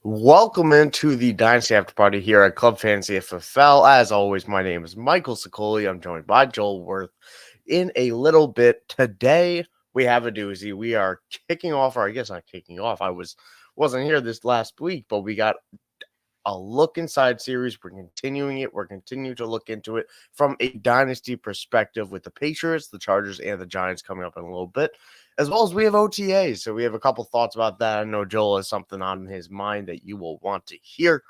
Welcome into the Dynasty After Party here at Club Fantasy FFL. As always, my name is Michael Sicoli. I'm joined by Joel Wirth. In a little bit today, we have a doozy. We are kicking off, or I guess not kicking off. Wasn't here this last week, but we got a look inside series. We're continuing it. We're continuing to look into it from a dynasty perspective with the Patriots, the Chargers, and the Giants coming up in a little bit, as well as we have OTAs. So we have a couple thoughts about that. I know Joel has something on his mind that you will want to hear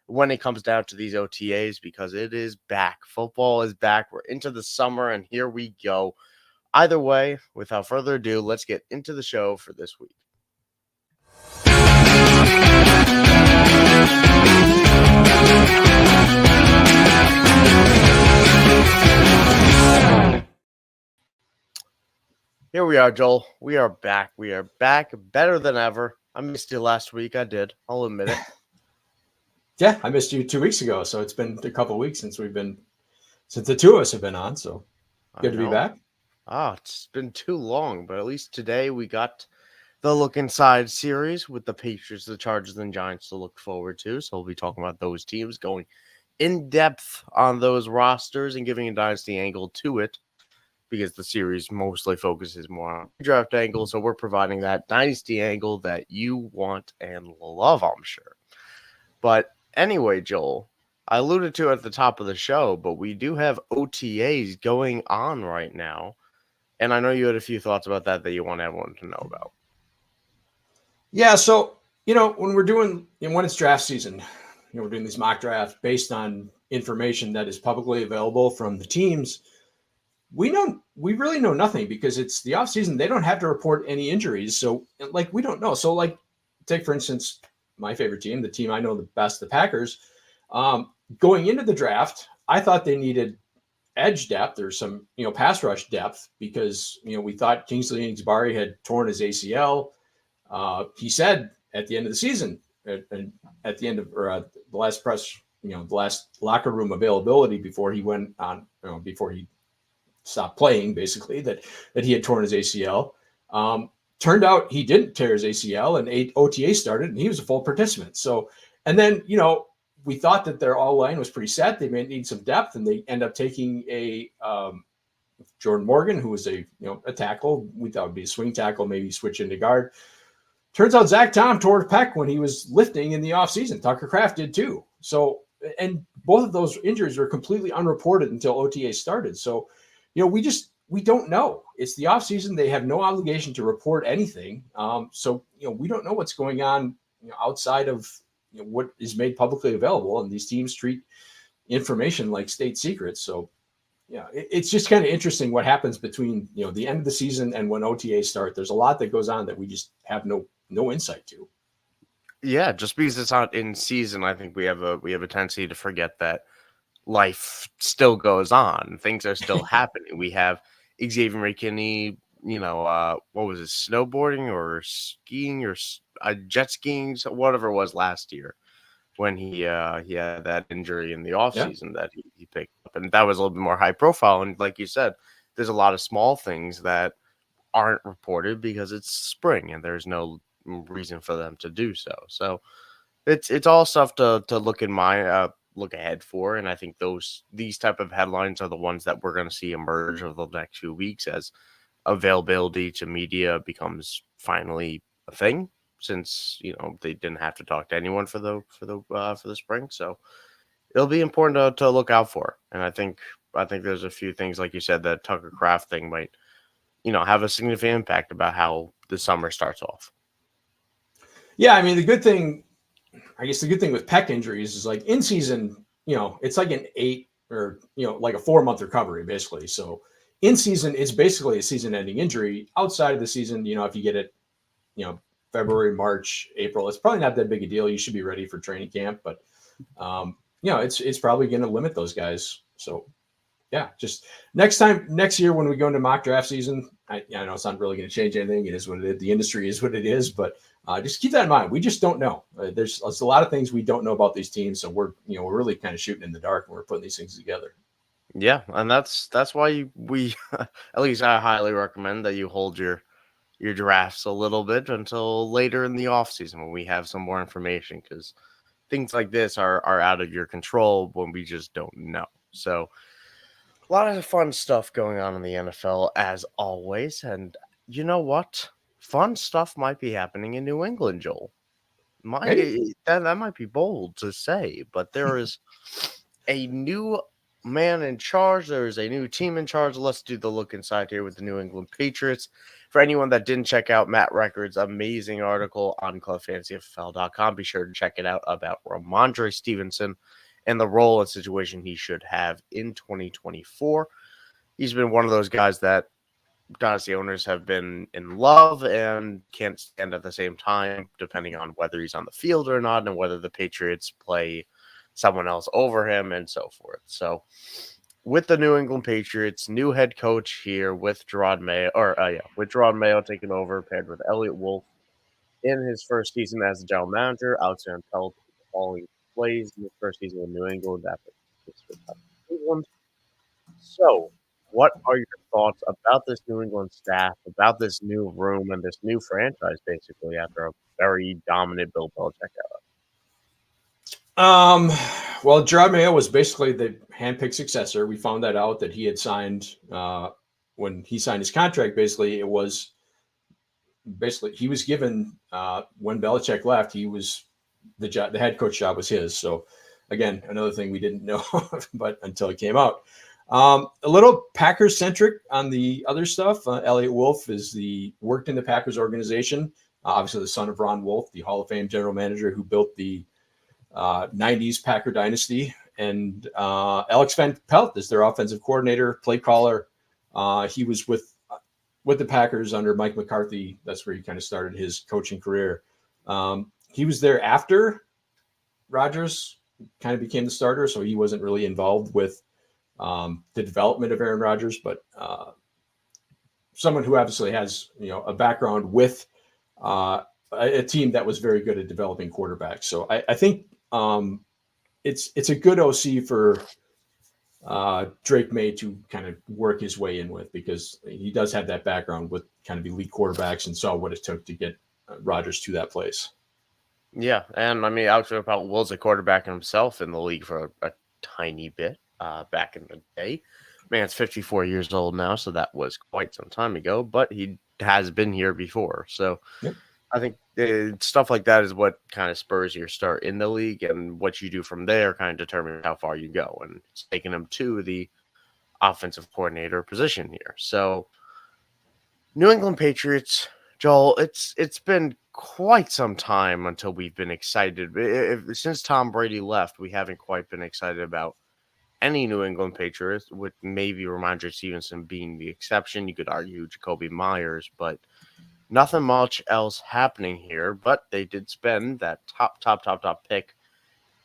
when it comes down to these OTAs because it is back. Football is back. We're into the summer, and here we go. Either way, without further ado, let's get into the show for this week. Here we are, Joel. We are back. We are back better than ever. I missed you last week. I did. I'll admit it. Yeah, I missed you 2 weeks ago. So it's been a couple of weeks since the two of us have been on. So good to be back. It's been too long, but at least today we got the Look Inside series with the Patriots, the Chargers, and Giants to look forward to. So we'll be talking about those teams, going in depth on those rosters and giving a dynasty angle to it, because the series mostly focuses more on draft angle. So we're providing that dynasty angle that you want and love, I'm sure. But anyway, Joel, I alluded to at the top of the show, but we do have OTAs going on right now. And I know you had a few thoughts about that you want everyone to know about. Yeah. So, when it's draft season, we're doing these mock drafts based on information that is publicly available from the teams. We really know nothing because it's the off season. They don't have to report any injuries. So we don't know. So take for instance, my favorite team, the team I know the best, the Packers, going into the draft, I thought they needed edge depth or some, pass rush depth because, we thought Kingsley Enagbare had torn his ACL. He said at the end of the season, at the end of the last press, the last locker room availability before he went on, before he stopped playing, basically, that he had torn his ACL. Turned out he didn't tear his ACL, and OTA started, and he was a full participant. So, and then, we thought that their all line was pretty set. They may need some depth, and they end up taking a Jordan Morgan, who was a tackle. We thought would be a swing tackle, maybe switch into guard. Turns out Zach Tom tore a pec when he was lifting in the offseason. Tucker Kraft did too. So, and both of those injuries were completely unreported until OTA started. So, we don't know. It's the offseason. They have no obligation to report anything. So, we don't know what's going on outside of what is made publicly available. And these teams treat information like state secrets. So, it's just kind of interesting what happens between, the end of the season and when OTAs start. There's a lot that goes on that we just have no insight to. Yeah, just because it's not in season, I think we have a tendency to forget that life still goes on. Things are still happening. We have Xavier McKinney, what was it, snowboarding or skiing or jet skiing, whatever it was last year when he had that injury in the offseason that he picked up. And that was a little bit more high profile. And like you said, there's a lot of small things that aren't reported because it's spring and there's no reason for them to do so. So it's all stuff to look ahead for, and I think these type of headlines are the ones that we're going to see emerge over the next few weeks as availability to media becomes finally a thing, since they didn't have to talk to anyone for the spring. So it'll be important to look out for, and I think there's a few things, like you said, that Tucker Kraft thing might have a significant impact about how the summer starts off. Yeah, I mean, the good thing with pec injuries is in season, it's like an 8 or, like a 4-month recovery, basically. So in season, it's basically a season ending injury. Outside of the season, if you get it, February, March, April, it's probably not that big a deal. You should be ready for training camp, but it's probably going to limit those guys. So yeah, just next year when we go into mock draft season, I know it's not really going to change anything. It is what it is. The industry is what it is, but just keep that in mind. We just don't know. There's a lot of things we don't know about these teams, so we're really kind of shooting in the dark when we're putting these things together. Yeah, and that's why we at least I highly recommend that you hold your your drafts a little bit until later in the offseason when we have some more information, because things like this are out of your control when we just don't know. So a lot of fun stuff going on in the NFL as always. And you know what? Fun stuff might be happening in New England, Joel. Maybe. That might be bold to say, but there is a new man in charge. There is a new team in charge. Let's do the look inside here with the New England Patriots. For anyone that didn't check out Matt Record's amazing article on clubfantasyfl.com, be sure to check it out about Ramondre Stevenson and the role and situation he should have in 2024. He's been one of those guys that Dynasty owners have been in love and can't stand at the same time, depending on whether he's on the field or not and whether the Patriots play someone else over him and so forth. So with the New England Patriots, new head coach here with Gerard Mayo, with Gerard Mayo taking over, paired with Elliott Wolf in his first season as the general manager. Alex Van Pelt following plays in his first season in New England after Cleveland. So, what are your thoughts about this New England staff, about this new room, and this new franchise, basically, after a very dominant Bill Belichick era? Well, Gerard Mayo was basically the handpicked successor. We found that out that he had signed when he signed his contract. Basically, he was given when Belichick left. He was the head coach job was his. So, again, another thing we didn't know, but until it came out. A little Packers centric on the other stuff. Elliott Wolf worked in the Packers organization. Obviously, the son of Ron Wolf, the Hall of Fame general manager who built the 90s Packer dynasty. And Alex Van Pelt is their offensive coordinator, play caller. He was with the Packers under Mike McCarthy. That's where he kind of started his coaching career. He was there after Rodgers kind of became the starter, so he wasn't really involved with the development of Aaron Rodgers, but someone who obviously has a background with a team that was very good at developing quarterbacks. So I think it's a good OC for Drake May to kind of work his way in with, because he does have that background with kind of elite quarterbacks and saw what it took to get Rodgers to that place. Yeah, and I mean, Alex Van Pelt was a quarterback himself in the league for a tiny bit. Back in the day. Man's 54 years old now, so that was quite some time ago, but he has been here before. So yep. I think stuff like that is what kind of spurs your start in the league, and what you do from there kind of determines how far you go. And it's taking him to the offensive coordinator position here. So New England Patriots, Joel, it's been quite some time until we've been excited. Since Tom Brady left, we haven't quite been excited about any New England Patriots, with maybe Ramondre Stevenson being the exception. You could argue Jacoby Myers, but nothing much else happening here. But they did spend that top pick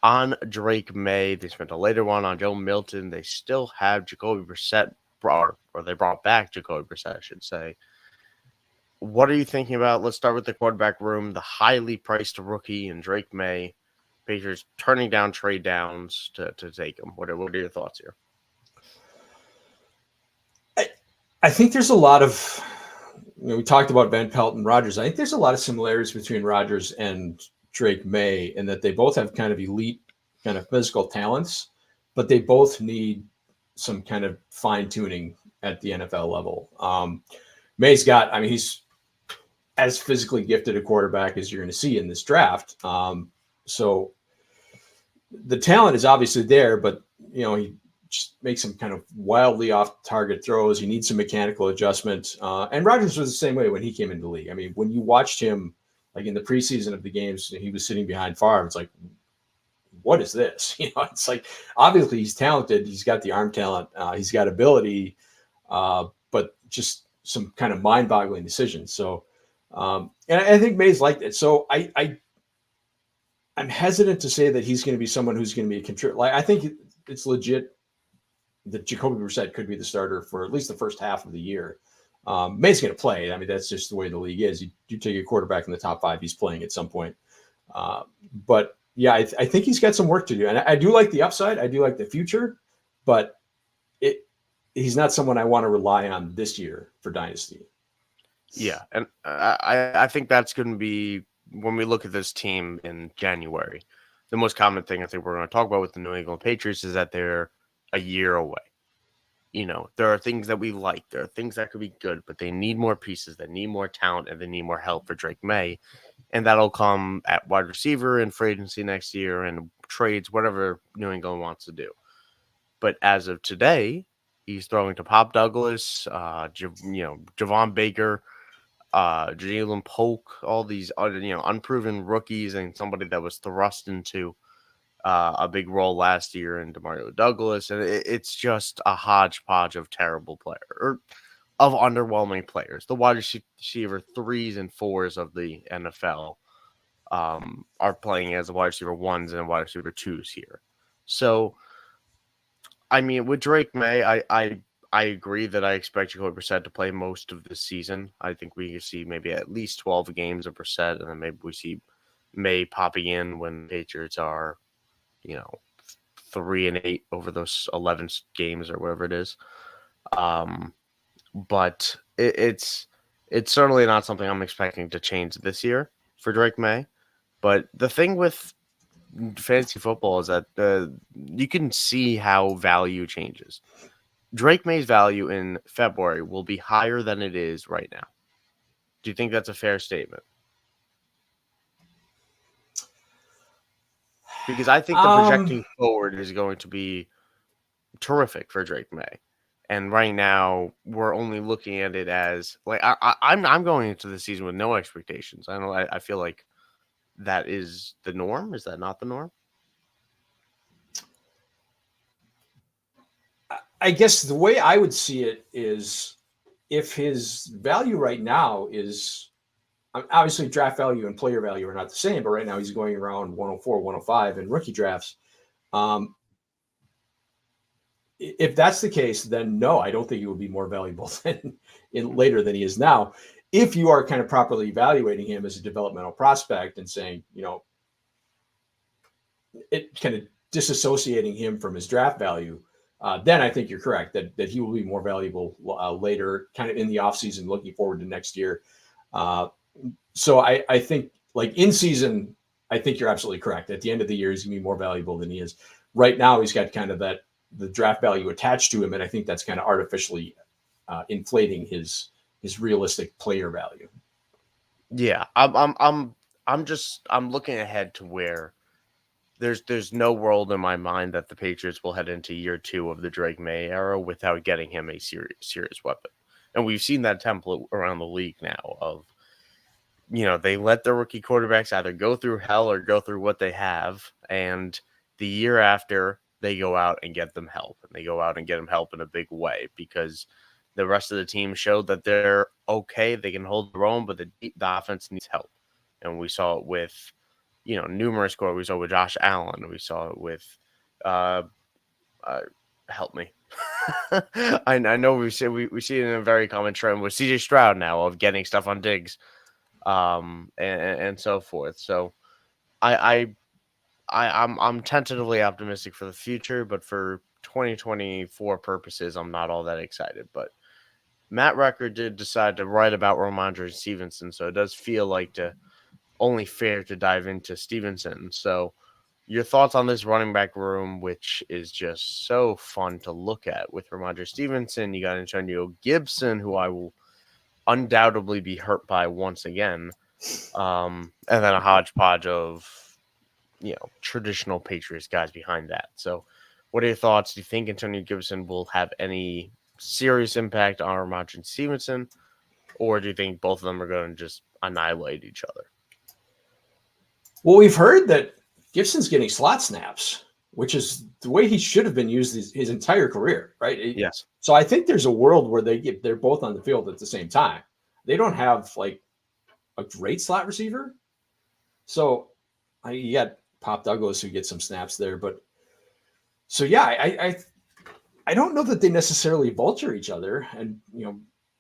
on Drake May. They spent a later one on Joe Milton. They still have Jacoby Brissett, or they brought back Jacoby Brissett, I should say. What are you thinking about? Let's start with the quarterback room, the highly priced rookie and Drake May. Patriots turning down trade downs to take him. What are your thoughts here? I think there's a lot of, we talked about Van Pelt and Rodgers. I think there's a lot of similarities between Rodgers and Drake May, in that they both have kind of elite kind of physical talents, but they both need some kind of fine tuning at the NFL level. May's he's as physically gifted a quarterback as you're going to see in this draft. So the talent is obviously there, but he just makes some kind of wildly off target throws. He needs some mechanical adjustment. And Rodgers was the same way when he came into the league. I mean, when you watched him, like in the preseason of the games, he was sitting behind Favre. It's like, what is this? It's like, obviously he's talented. He's got the arm talent. He's got ability, but just some kind of mind boggling decisions. So, and I think May's like that. So I'm hesitant to say that he's going to be someone who's going to be a contributor. Like, I think it's legit that Jacoby Brissett could be the starter for at least the first half of the year. May's going to play. I mean, that's just the way the league is. You take a quarterback in the top 5, he's playing at some point. But yeah, I think he's got some work to do. And I do like the upside. I do like the future, but he's not someone I want to rely on this year for Dynasty. Yeah, and I think that's going to be when we look at this team in January. The most common thing I think we're going to talk about with the New England Patriots is that they're a year away. There are things that we like, there are things that could be good, but they need more pieces, they need more talent, and they need more help for Drake May, and that'll come at wide receiver and free agency next year and trades, whatever New England wants to do. But as of today, he's throwing to Pop Douglas, Javon Baker, Jalen Polk, all these other, unproven rookies, and somebody that was thrust into a big role last year in DeMario Douglas, and it's just a hodgepodge of terrible or of underwhelming players. The wide receiver 3s and 4s of the NFL are playing as the wide receiver 1s and wide receiver 2s here. So, I mean, with Drake May, I agree that I expect Jacoby Brissett to play most of the season. I think we could see maybe at least 12 games of Brissett, and then maybe we see May popping in when the Patriots are, 3-8 over those 11 games or whatever it is. But it's certainly not something I'm expecting to change this year for Drake May. But the thing with fantasy football is that you can see how value changes. Drake May's value in February will be higher than it is right now. Do you think that's a fair statement? Because I think the projecting forward is going to be terrific for Drake May. And right now, we're only looking at it as like I'm going into the season with no expectations. I feel like that is the norm. Is that not the norm? I guess the way I would see it is if his value right now is obviously draft value and player value are not the same, but right now he's going around 104, 105 in rookie drafts. If that's the case, then no, I don't think he will be more valuable later than he is now. If you are kind of properly evaluating him as a developmental prospect and saying, it kind of disassociating him from his draft value, then I think you're correct that he will be more valuable later, kind of in the offseason, looking forward to next year. So I think like in season, I think you're absolutely correct. At the end of the year, he's gonna be more valuable than he is right now. He's got kind of the draft value attached to him, and I think that's kind of artificially inflating his realistic player value. Yeah, I'm looking ahead to where there's no world in my mind that the Patriots will head into year 2 of the Drake May era without getting him a serious weapon, and we've seen that template around the league now of. They let their rookie quarterbacks either go through hell or go through what they have. And the year after, they go out and get them help. And they go out and get them help in a big way because the rest of the team showed that they're okay. They can hold their own, but the offense needs help. And we saw it with, numerous scores. We saw it with Josh Allen. We saw it with, help me. I know we see it in a very common trend with CJ Stroud now of getting stuff on Diggs. And so forth. So I'm tentatively optimistic for the future, but for 2024 purposes, I'm not all that excited. But Matt Record did decide to write about Ramondre Stevenson, so it does feel like only fair to dive into Stevenson. So your thoughts on this running back room, which is just so fun to look at with Ramondre Stevenson. You got Antonio Gibson, who I will undoubtedly be hurt by once again, and then a hodgepodge of traditional Patriots guys behind that. So what are your thoughts? Do you think Antonio Gibson will have any serious impact on Ramondre Stevenson, or do you think both of them are going to just annihilate each other? Well, we've heard that Gibson's getting slot snaps, which is the way he should have been used his entire career, right? Yes. So I think there's a world where they're both on the field at the same time. They don't have like a great slot receiver. So you got Pop Douglas who gets some snaps there, but so yeah, I don't know that they necessarily vulture each other. And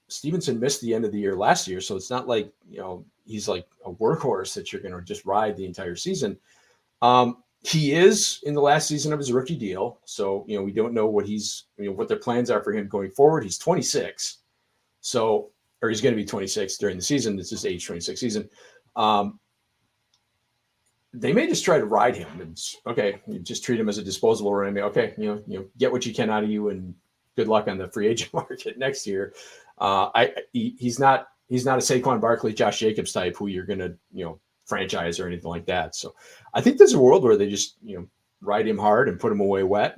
Stevenson missed the end of the year last year, so it's not like he's like a workhorse that you're going to just ride the entire season. He is in the last season of his rookie deal. So, we don't know what what their plans are for him going forward. He's 26. So or he's going to be 26 during the season. It's his age 26 season. They may just try to ride him. It's okay. You just treat him as a disposable running back. Okay. Get what you can out of you, and good luck on the free agent market next year. He's not a Saquon Barkley, Josh Jacobs type who you're going to, franchise or anything like that. So I think there's a world where they just, ride him hard and put him away wet.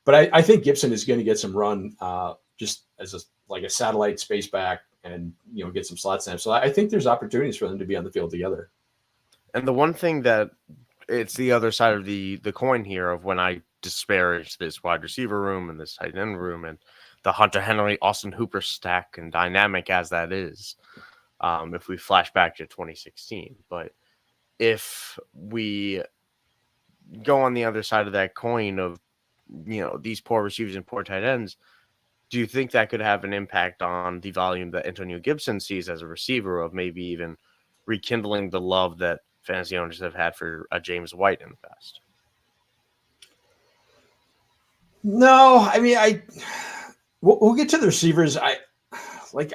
But I think Gibson is going to get some run just as a satellite space back and, get some slot snaps. So I think there's opportunities for them to be on the field together. And the one thing that it's the other side of the coin here of when I disparage this wide receiver room and this tight end room and the Hunter Henry, Austin Hooper stack and dynamic as that is, if we flash back to 2016. But if we go on the other side of that coin of, these poor receivers and poor tight ends, do you think that could have an impact on the volume that Antonio Gibson sees as a receiver of maybe even rekindling the love that fantasy owners have had for a James White in the past? No, I mean, we'll get to the receivers. I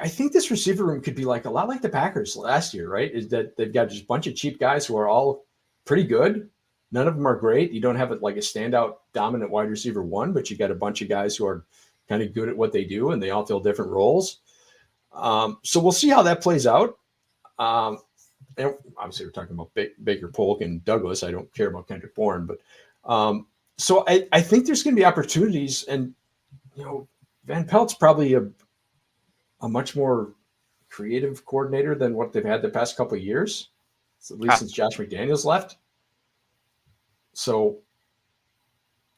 think this receiver room could be a lot like the Packers last year, right? Is that they've got just a bunch of cheap guys who are all pretty good. None of them are great. You don't have a standout dominant wide receiver one, but you got a bunch of guys who are kind of good at what they do, and they all fill different roles. So we'll see how that plays out. And obviously we're talking about Baker, Polk, and Douglas. I don't care about Kendrick Bourne, but so I think there's going to be opportunities, and Van Pelt's probably a much more creative coordinator than what they've had the past couple of years, at least since Josh McDaniels left. So,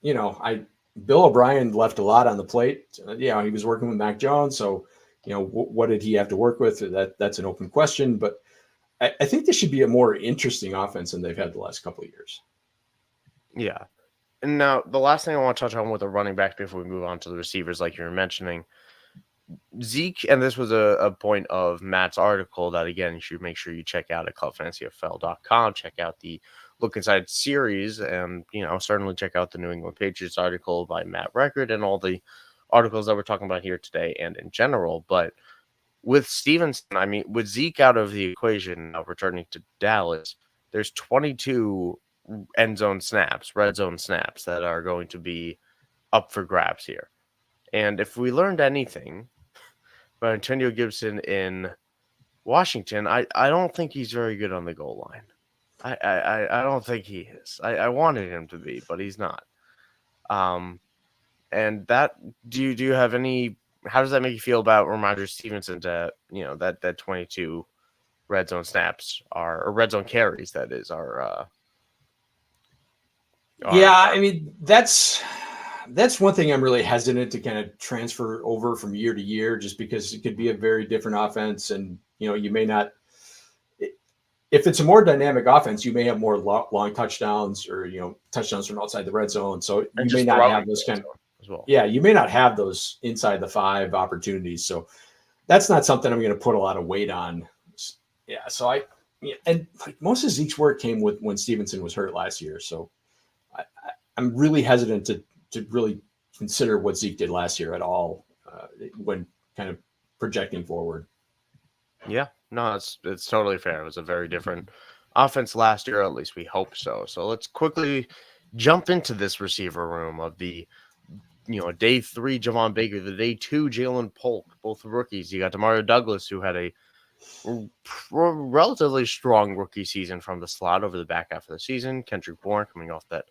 Bill O'Brien left a lot on the plate. He was working with Mac Jones, so what did he have to work with? That's an open question, but I think this should be a more interesting offense than they've had the last couple of years. Yeah. And now the last thing I want to touch on with the running backs before we move on to the receivers, like you were mentioning, Zeke, and this was a point of Matt's article that, again, you should make sure you check out at clubfantasyfl.com. Check out the Look Inside series, and, certainly check out the New England Patriots article by Matt Record and all the articles that we're talking about here today and in general. But with Stevenson, I mean, with Zeke out of the equation now returning to Dallas, there's 22 red zone snaps that are going to be up for grabs here. And if we learned anything about Antonio Gibson in Washington, I don't think he's very good on the goal line. I don't think he is. I wanted him to be, but he's not. And that, do you have any? How does that make you feel about Ramondre Stevenson to that 22 red zone snaps or red zone carries? That is our. I mean that's one thing I'm really hesitant to kind of transfer over from year to year, just because it could be a very different offense, and you may not. If it's a more dynamic offense, you may have more long touchdowns or touchdowns from outside the red zone. So you may not have those kind of as well. Yeah, you may not have those inside the 5 opportunities. So that's not something I'm going to put a lot of weight on. Yeah, so most of Zeke's work came with when Stevenson was hurt last year. So I'm really hesitant to really consider what Zeke did last year at all when kind of projecting forward. Yeah, no, it's totally fair. It was a very different offense last year, at least we hope so. So let's quickly jump into this receiver room of the, day 3 Javon Baker, the day 2 Jalen Polk, both rookies. You got Demario Douglas, who had a relatively strong rookie season from the slot over the back half of the season. Kendrick Bourne coming off that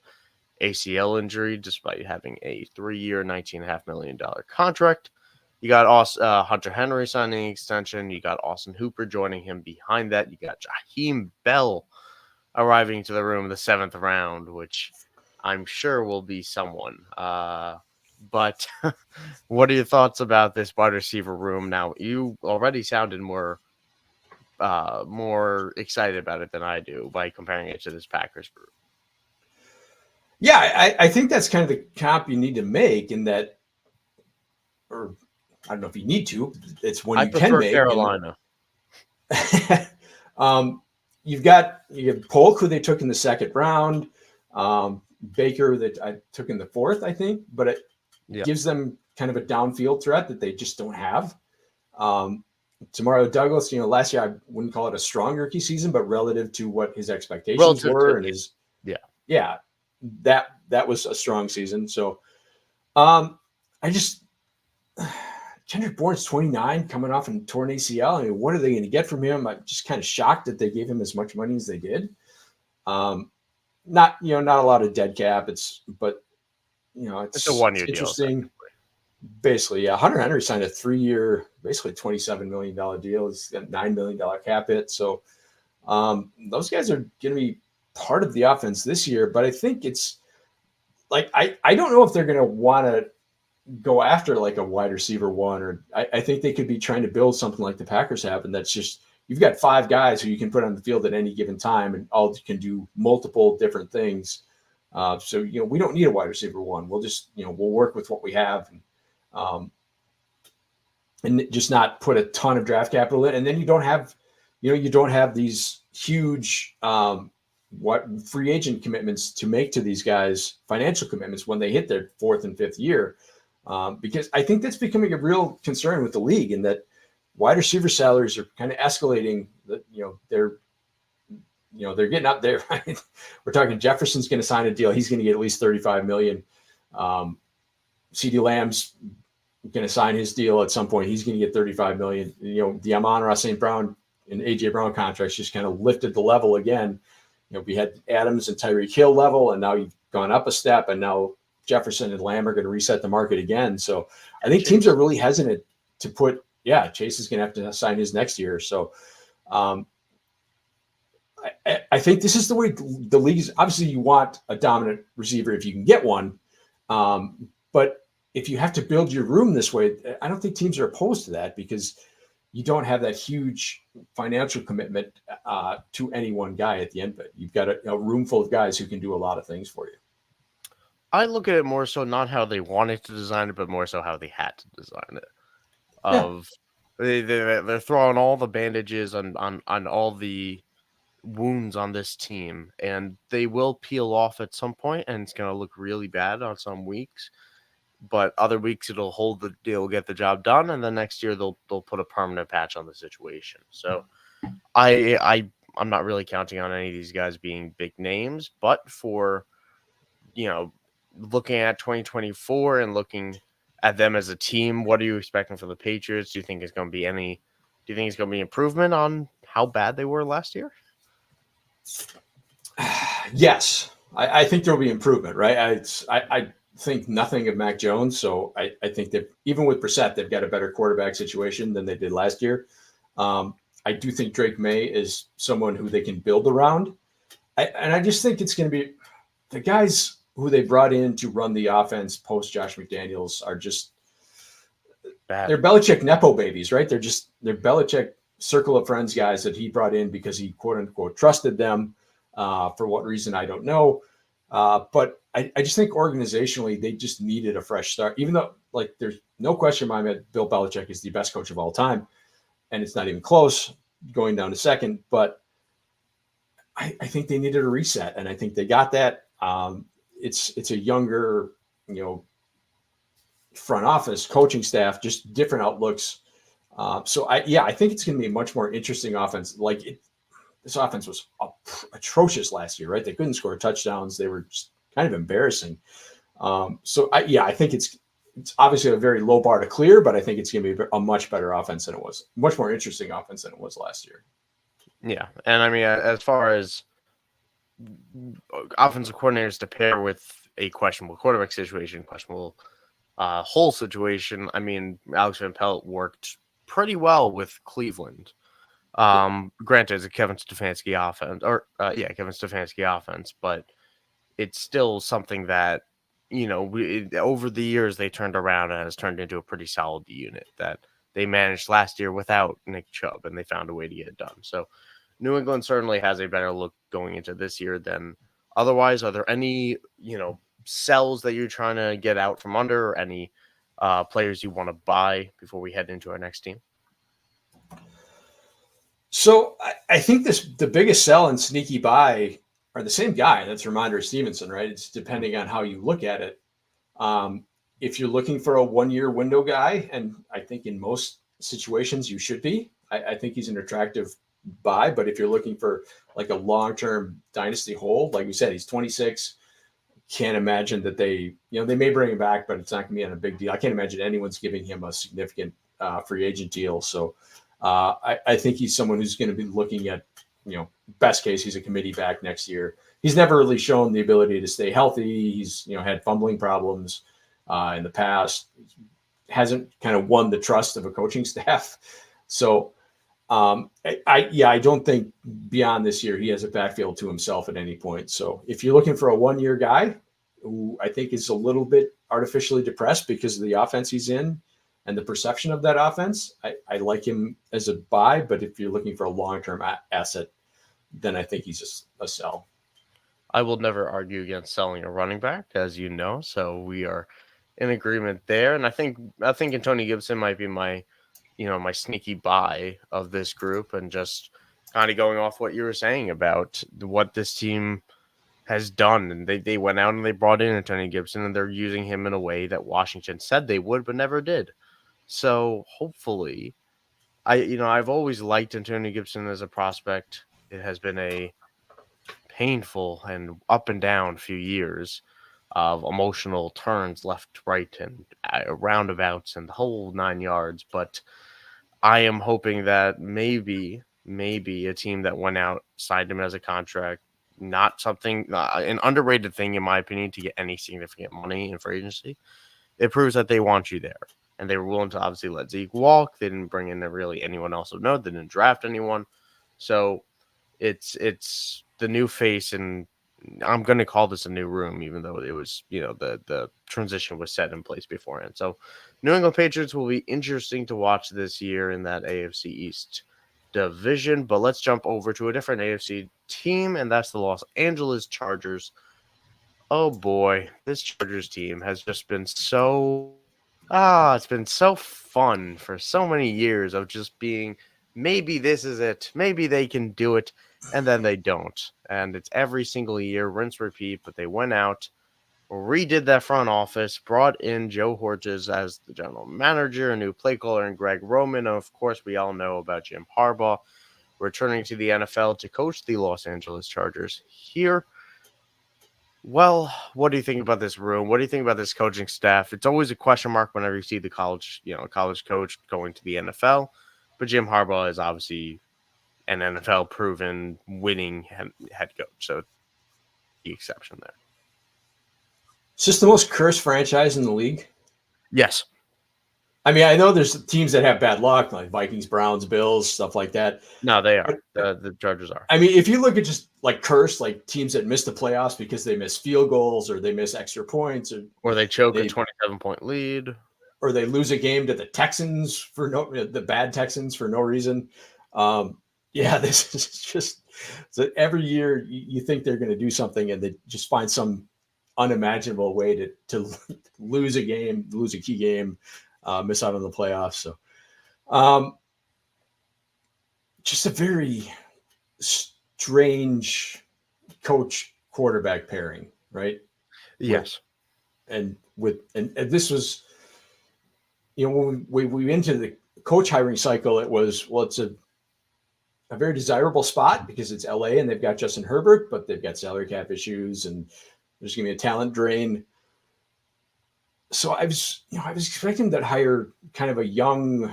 ACL injury, despite having a 3-year, $19.5 million contract. You got Hunter Henry signing an extension. You got Austin Hooper joining him behind that. You got Jaheim Bell arriving to the room in the 7th round, which I'm sure will be someone. But what are your thoughts about this wide receiver room? Now, you already sounded more excited about it than I do by comparing it to this Packers group. Yeah, I think that's kind of the comp you need to make, in that, or I don't know if you need to. It's when you can make. Carolina. You have Polk, who they took in the 2nd round. Baker, that I took in the 4th, I think, but it gives them kind of a downfield threat that they just don't have. Demario Douglas, last year I wouldn't call it a strong rookie season, but relative to what his expectations Relative were to and his, yeah, yeah, that was a strong season. So I just Kendrick Bourne's 29, coming off a torn ACL. I mean, what are they going to get from him? I'm just kind of shocked that they gave him as much money as they did. Not a lot of dead cap. It's it's a 1 year deal. Interesting. Basically, yeah. Hunter Henry signed a 3-year, basically $27 million deal. He's got $9 million cap hit. So those guys are going to be part of the offense this year. But I think it's like I don't know if they're going to want to go after like a wide receiver one, or I think they could be trying to build something like the Packers have, and that's just you've got 5 guys who you can put on the field at any given time, and all can do multiple different things. So we don't need a wide receiver one. We'll just we'll work with what we have, and just not put a ton of draft capital in, and then you don't have these huge free agent commitments to make to these guys, financial commitments when they hit their 4th and 5th year. Because I think that's becoming a real concern with the league, in that wide receiver salaries are kind of escalating. They're getting up there. Right? We're talking Jefferson's going to sign a deal. He's going to get at least $35 million. CeeDee Lamb's going to sign his deal at some point. He's going to get $35 million. The Amon-Ra St. Brown and AJ Brown contracts just kind of lifted the level again. We had Adams and Tyreek Hill level, and now you've gone up a step, and now Jefferson and Lamb are going to reset the market again. So I think teams are really hesitant to put, Chase is going to have to sign his next year. So I think this is the way the league is. Obviously, you want a dominant receiver if you can get one. But if you have to build your room this way, I don't think teams are opposed to that, because you don't have that huge financial commitment to any one guy at the end of it. You've got a room full of guys who can do a lot of things for you. I look at it more so not how they wanted to design it, but more so how they had to design it. They're throwing all the bandages on all the wounds on this team, and they will peel off at some point, and it's going to look really bad on some weeks. But other weeks it'll hold the deal, get the job done, and then next year they'll put a permanent patch on the situation. So I'm not really counting on any of these guys being big names, but for looking at 2024 and looking at them as a team, what are you expecting for the Patriots? Do you think it's going to be improvement on how bad they were last year? Yes, I think there'll be improvement, right? I think nothing of Mac Jones, so I think that even with Brissett, they've got a better quarterback situation than they did last year. I do think Drake May is someone who they can build around. And I just think it's going to be the guys who they brought in to run the offense post Josh McDaniels are just bad. They're Belichick Nepo babies, right? They're Belichick circle of friends guys that he brought in because he quote unquote trusted them. For what reason, I don't know. But I just think organizationally, they just needed a fresh start, even though there's no question in my mind Bill Belichick is the best coach of all time. And it's not even close going down to second, but I think they needed a reset, and I think they got that. It's a younger, front office, coaching staff, just different outlooks. So I think it's going to be a much more interesting offense. This offense was atrocious last year, right? They couldn't score touchdowns. They were just kind of embarrassing. I think it's obviously a very low bar to clear, but I think it's going to be a much better offense than it was, much more interesting offense than it was last year. Yeah, and I mean, as far as offensive coordinators to pair with a questionable quarterback situation, questionable whole situation, I mean, Alex Van Pelt worked pretty well with Cleveland. Granted, it's a Kevin Stefanski offense, but it's still something that over the years they turned around and has turned into a pretty solid unit that they managed last year without Nick Chubb, and they found a way to get it done. So New England certainly has a better look going into this year than otherwise. Are there any, cells that you're trying to get out from under, or any players you want to buy before we head into our next team? So I think the biggest sell and sneaky buy are the same guy. That's Ramondre Stevenson, right? It's depending on how you look at it. If you're looking for a 1-year window guy, and I think in most situations, you should be. I think he's an attractive buy, but if you're looking for like a long-term dynasty hold, like we said, he's 26. Can't imagine that they may bring him back, but it's not going to be on a big deal. I can't imagine anyone's giving him a significant free agent deal. So I think he's someone who's going to be looking at, best case, he's a committee back next year. He's never really shown the ability to stay healthy. He's, had fumbling problems in the past. Hasn't kind of won the trust of a coaching staff. So I don't think beyond this year he has a backfield to himself at any point. So if you're looking for a 1-year guy who I think is a little bit artificially depressed because of the offense he's in and the perception of that offense, I like him as a buy. But if you're looking for a long-term asset, then I think he's a sell. I will never argue against selling a running back, as you know. So we are in agreement there. And I think Antonio Gibson might be my sneaky buy of this group, and just kind of going off what you were saying about what this team has done. And they went out and they brought in Antonio Gibson, and they're using him in a way that Washington said they would, but never did. So hopefully, I've always liked Antonio Gibson as a prospect. It has been a painful and up and down few years of emotional turns left, right, and roundabouts and the whole 9 yards. But I am hoping that maybe a team that went out, signed him as a contract, not something, an underrated thing, in my opinion, to get any significant money in free agency. It proves that they want you there. And they were willing to obviously let Zeke walk. They didn't bring in really anyone else of note. They didn't draft anyone. So it's the new face, and I'm going to call this a new room, even though it was, the transition was set in place beforehand. So New England Patriots will be interesting to watch this year in that AFC East division. But let's jump over to a different AFC team, and that's the Los Angeles Chargers. Oh boy, this Chargers team has just been it's been so fun for so many years of just being, maybe this is it, maybe they can do it, and then they don't. And it's every single year, rinse, repeat. But they went out, redid that front office, brought in Joe Horches as the general manager, a new play caller, and Greg Roman. Of course, we all know about Jim Harbaugh returning to the NFL to coach the Los Angeles Chargers here. Well, what do you think about this room? What do you think about this coaching staff? It's always a question mark whenever you see the college coach going to the NFL. But Jim Harbaugh is obviously an NFL proven winning head coach. So the exception there. Is this the most cursed franchise in the league? Yes. I mean, I know there's teams that have bad luck, like Vikings, Browns, Bills, stuff like that. No, they are. The Chargers are. I mean, if you look at just like cursed, like teams that miss the playoffs because they miss field goals or they miss extra points, or they choke a 27-point lead, or they lose a game to the Texans the bad Texans for no reason. This is just so every year you think they're going to do something and they just find some unimaginable way to lose a game, lose a key game. Miss out on the playoffs. So just a very strange coach quarterback pairing, right? Yes. And this was, when we into the coach hiring cycle, it was, it's a very desirable spot because it's LA and they've got Justin Herbert, but they've got salary cap issues and there's going to be a talent drain. So I was expecting that hire kind of a young,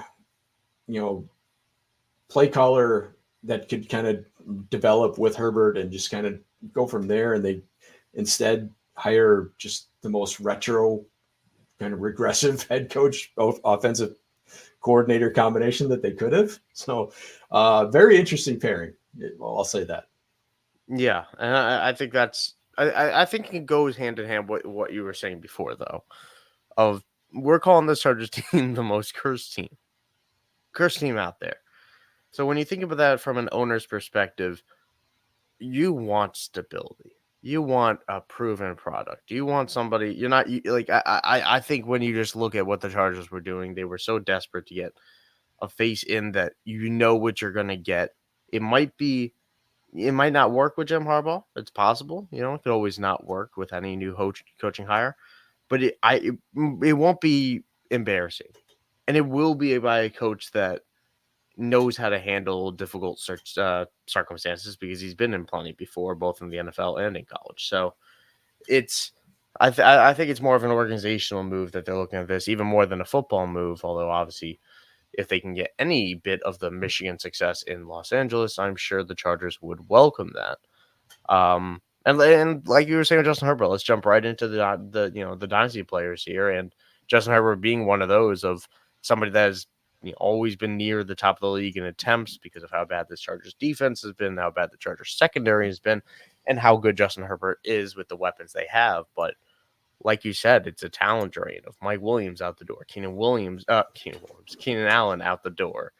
play caller that could kind of develop with Herbert and just kind of go from there. And they instead hire just the most retro, kind of regressive head coach, both offensive coordinator combination that they could have. So very interesting pairing. Well, I'll say that. Yeah. And I think I think it goes hand in hand with what you were saying before, though. We're calling this Chargers team the most cursed team out there. So when you think about that from an owner's perspective, you want stability. You want a proven product. You want somebody. You're not like I think when you just look at what the Chargers were doing, they were so desperate to get a face in that what you're gonna get. It might not work with Jim Harbaugh. It's possible. It could always not work with any new coaching hire. But it won't be embarrassing. And it will be by a coach that knows how to handle difficult circumstances because he's been in plenty before, both in the NFL and in college. So it's I think it's more of an organizational move that they're looking at this, even more than a football move. Although obviously, if they can get any bit of the Michigan success in Los Angeles, I'm sure the Chargers would welcome that. And like you were saying with Justin Herbert, let's jump right into the dynasty players here, and Justin Herbert being one of those of somebody that has always been near the top of the league in attempts because of how bad this Chargers defense has been, how bad the Chargers secondary has been, and how good Justin Herbert is with the weapons they have. But like you said, it's a talent drain of Mike Williams out the door, Keenan Allen out the door.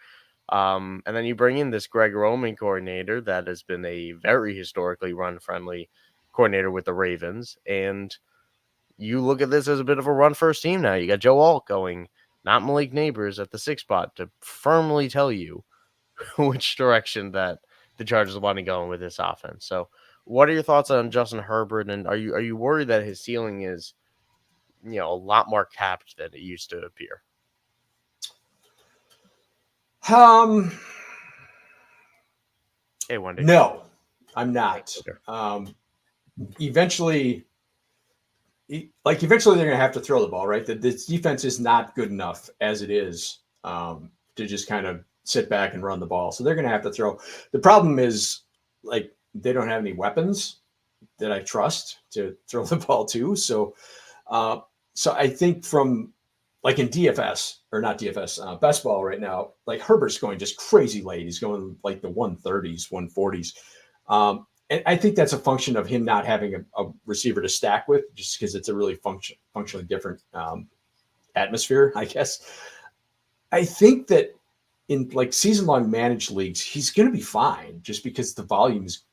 And then you bring in this Greg Roman coordinator that has been a very historically run-friendly coordinator with the Ravens. And you look at this as a bit of a run-first team now. You got Joe Alt going, not Malik Neighbors at the 6 spot to firmly tell you which direction that the Chargers want to go in with this offense. So what are your thoughts on Justin Herbert? And are you worried that his ceiling is, a lot more capped than it used to appear? Hey, Wendy. No, I'm not. Eventually they're going to have to throw the ball, right? This defense is not good enough as it is to just kind of sit back and run the ball. So they're going to have to throw. The problem is, like, they don't have any weapons that I trust to throw the ball to. So I think from, like, in DFS or not DFS, best ball right now, like, Herbert's going just crazy late. He's going like the 130s, 140s. And I think that's a function of him not having a receiver to stack with, just because it's a really functionally different atmosphere, I guess. I think that in, like, season-long managed leagues, he's going to be fine just because the volume is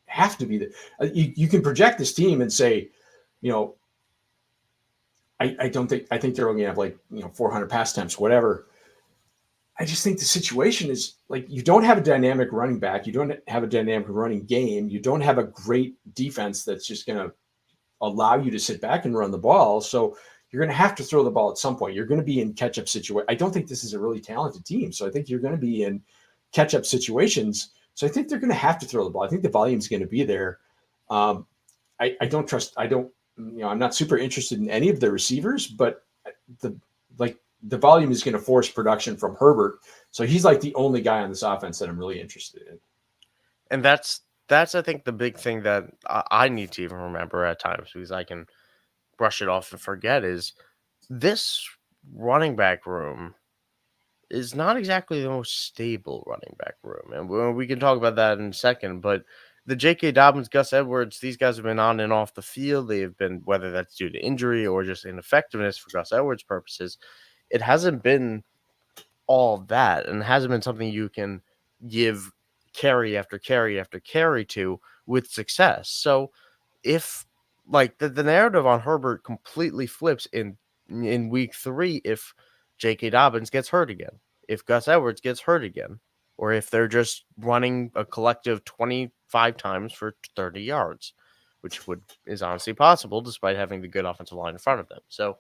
have to be you can project this team and say, I think they're only going to have, like, 400 pass attempts, whatever. I just think the situation is, like, you don't have a dynamic running back. You don't have a dynamic running game. You don't have a great defense that's just going to allow you to sit back and run the ball. So you're going to have to throw the ball at some point. You're going to be in catch-up situation. I don't think this is a really talented team. So I think you're going to be in catch-up situations. So I think they're going to have to throw the ball. I think the volume is going to be there. I'm not super interested in any of the receivers, but the volume is going to force production from Herbert. So he's, like, the only guy on this offense that I'm really interested in. And that's I think the big thing that I need to even remember at times, because I can brush it off and forget, is this running back room is not exactly the most stable running back room. And we can talk about that in a second, but the J.K. Dobbins, Gus Edwards, these guys have been on and off the field. They have been, whether that's due to injury or just ineffectiveness for Gus Edwards purposes, it hasn't been all that, and it hasn't been something you can give carry after carry after carry to with success. So if, like, the narrative on Herbert completely flips in week 3 if J.K. Dobbins gets hurt again, if Gus Edwards gets hurt again, or if they're just running a collective 25 times for 30 yards, which is honestly possible despite having the good offensive line in front of them. So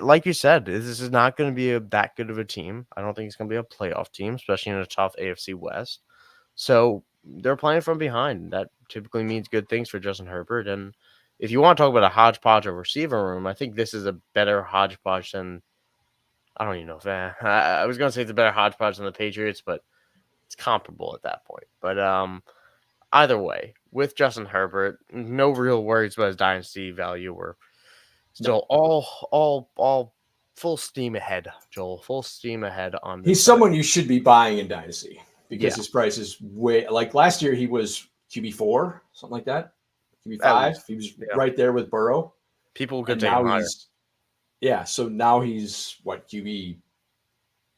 like you said, this is not going to be that good of a team. I don't think it's going to be a playoff team, especially in a tough AFC West. So they're playing from behind. That typically means good things for Justin Herbert. And if you want to talk about a hodgepodge of receiver room, I think this is a better hodgepodge than, I don't even know if I was going to say it's a better hodgepodge than the Patriots, but it's comparable at that point. But either way, with Justin Herbert, no real worries about his dynasty value. We're still all full steam ahead, Joel. Full steam ahead on this. He's someone you should be buying in dynasty because his price is way, like, last year he was QB4, something like that. QB5. He was right there with Burrow. People could take him higher. So now he's what, QB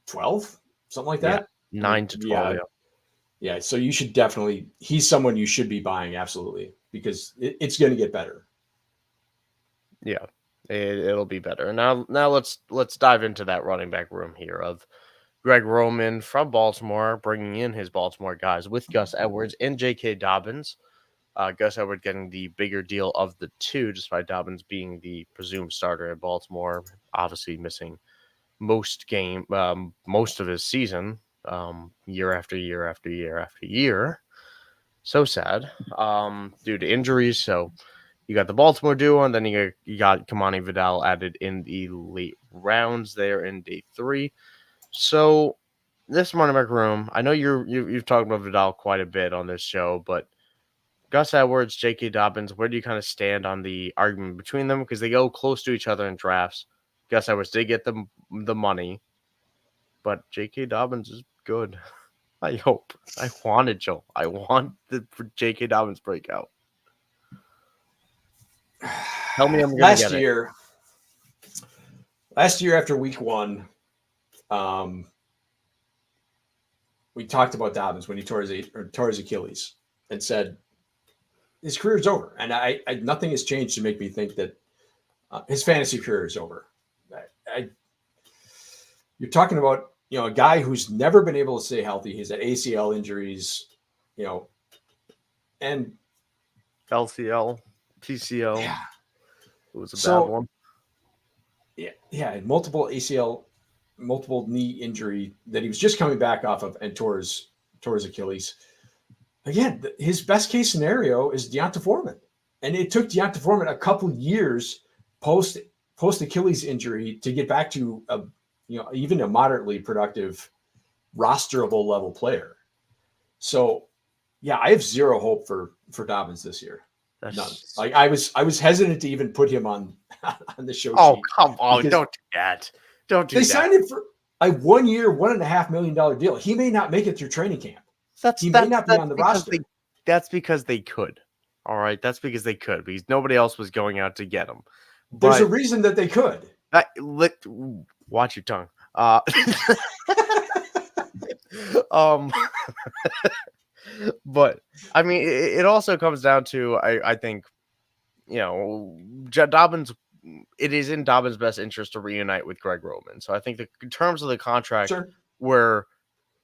12, something like that. 9 to 12. Yeah. So you should definitely. He's someone you should be buying, absolutely, because it's going to get better. Yeah, it'll be better. Now let's dive into that running back room here of Greg Roman from Baltimore, bringing in his Baltimore guys with Gus Edwards and J.K. Dobbins. Gus Edwards getting the bigger deal of the two, despite Dobbins being the presumed starter at Baltimore, obviously missing most of his season, year after year after year after year. So sad, due to injuries. So you got the Baltimore duo, and then you got Kamani Vidal added in the late rounds there in day 3. So this running back room, I know you've talked about Vidal quite a bit on this show, but Gus Edwards, J.K. Dobbins, where do you kind of stand on the argument between them? Because they go close to each other in drafts. Gus Edwards did get the money, but J.K. Dobbins is good. I hope. I wanted Joel. I want the J.K. Dobbins breakout. Tell me I'm going to get it. Last year after week 1, we talked about Dobbins when he tore his Achilles and said his career is over. And I nothing has changed to make me think that his fantasy career is over. You're talking about, a guy who's never been able to stay healthy. He's had ACL injuries, and LCL, PCL. Yeah. It was a bad one. Yeah, multiple ACL, multiple knee injury that he was just coming back off of and tore his Achilles. Again, his best case scenario is Deonta Foreman. And it took Deonta Foreman a couple years post Achilles injury to get back to even a moderately productive rosterable level player. So yeah, I have zero hope for Dobbins this year. None. Like I was hesitant to even put him on the show. Oh, come on. Don't do that. They signed him for a 1 year, $1.5 million deal. He may not make it through training camp. He may not be on the roster. That's because they could. All right. That's because they could, because nobody else was going out to get him. There's a reason that they could. Watch your tongue. But I mean, it also comes down to, I think, Dobbins. It is in Dobbins' best interest to reunite with Greg Roman. So I think in terms of the contract, where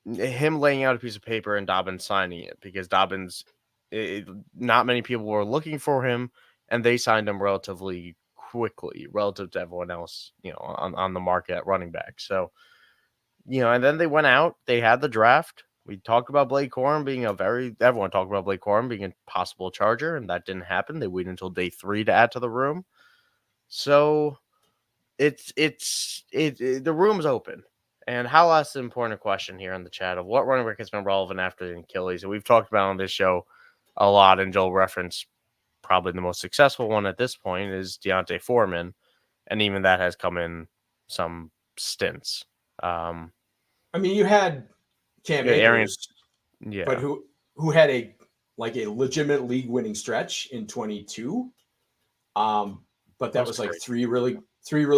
him laying out a piece of paper and Dobbins signing it, because Dobbins, not many people were looking for him, and they signed him relatively quickly relative to everyone else, on the market at running back. So, and then they went out, they had the draft. We talked about Blake Corum everyone talked about Blake Corum being a possible Charger, and that didn't happen. They waited until day 3 to add to the room. So the room's open. And Hal asked an important question here in the chat of what running back has been relevant after the Achilles. And we've talked about on this show a lot, and Joel referenced probably the most successful one at this point is Deonta Foreman. And even that has come in some stints. You had Cam Akers, but who had a legitimate league winning stretch in 22. But that was like three really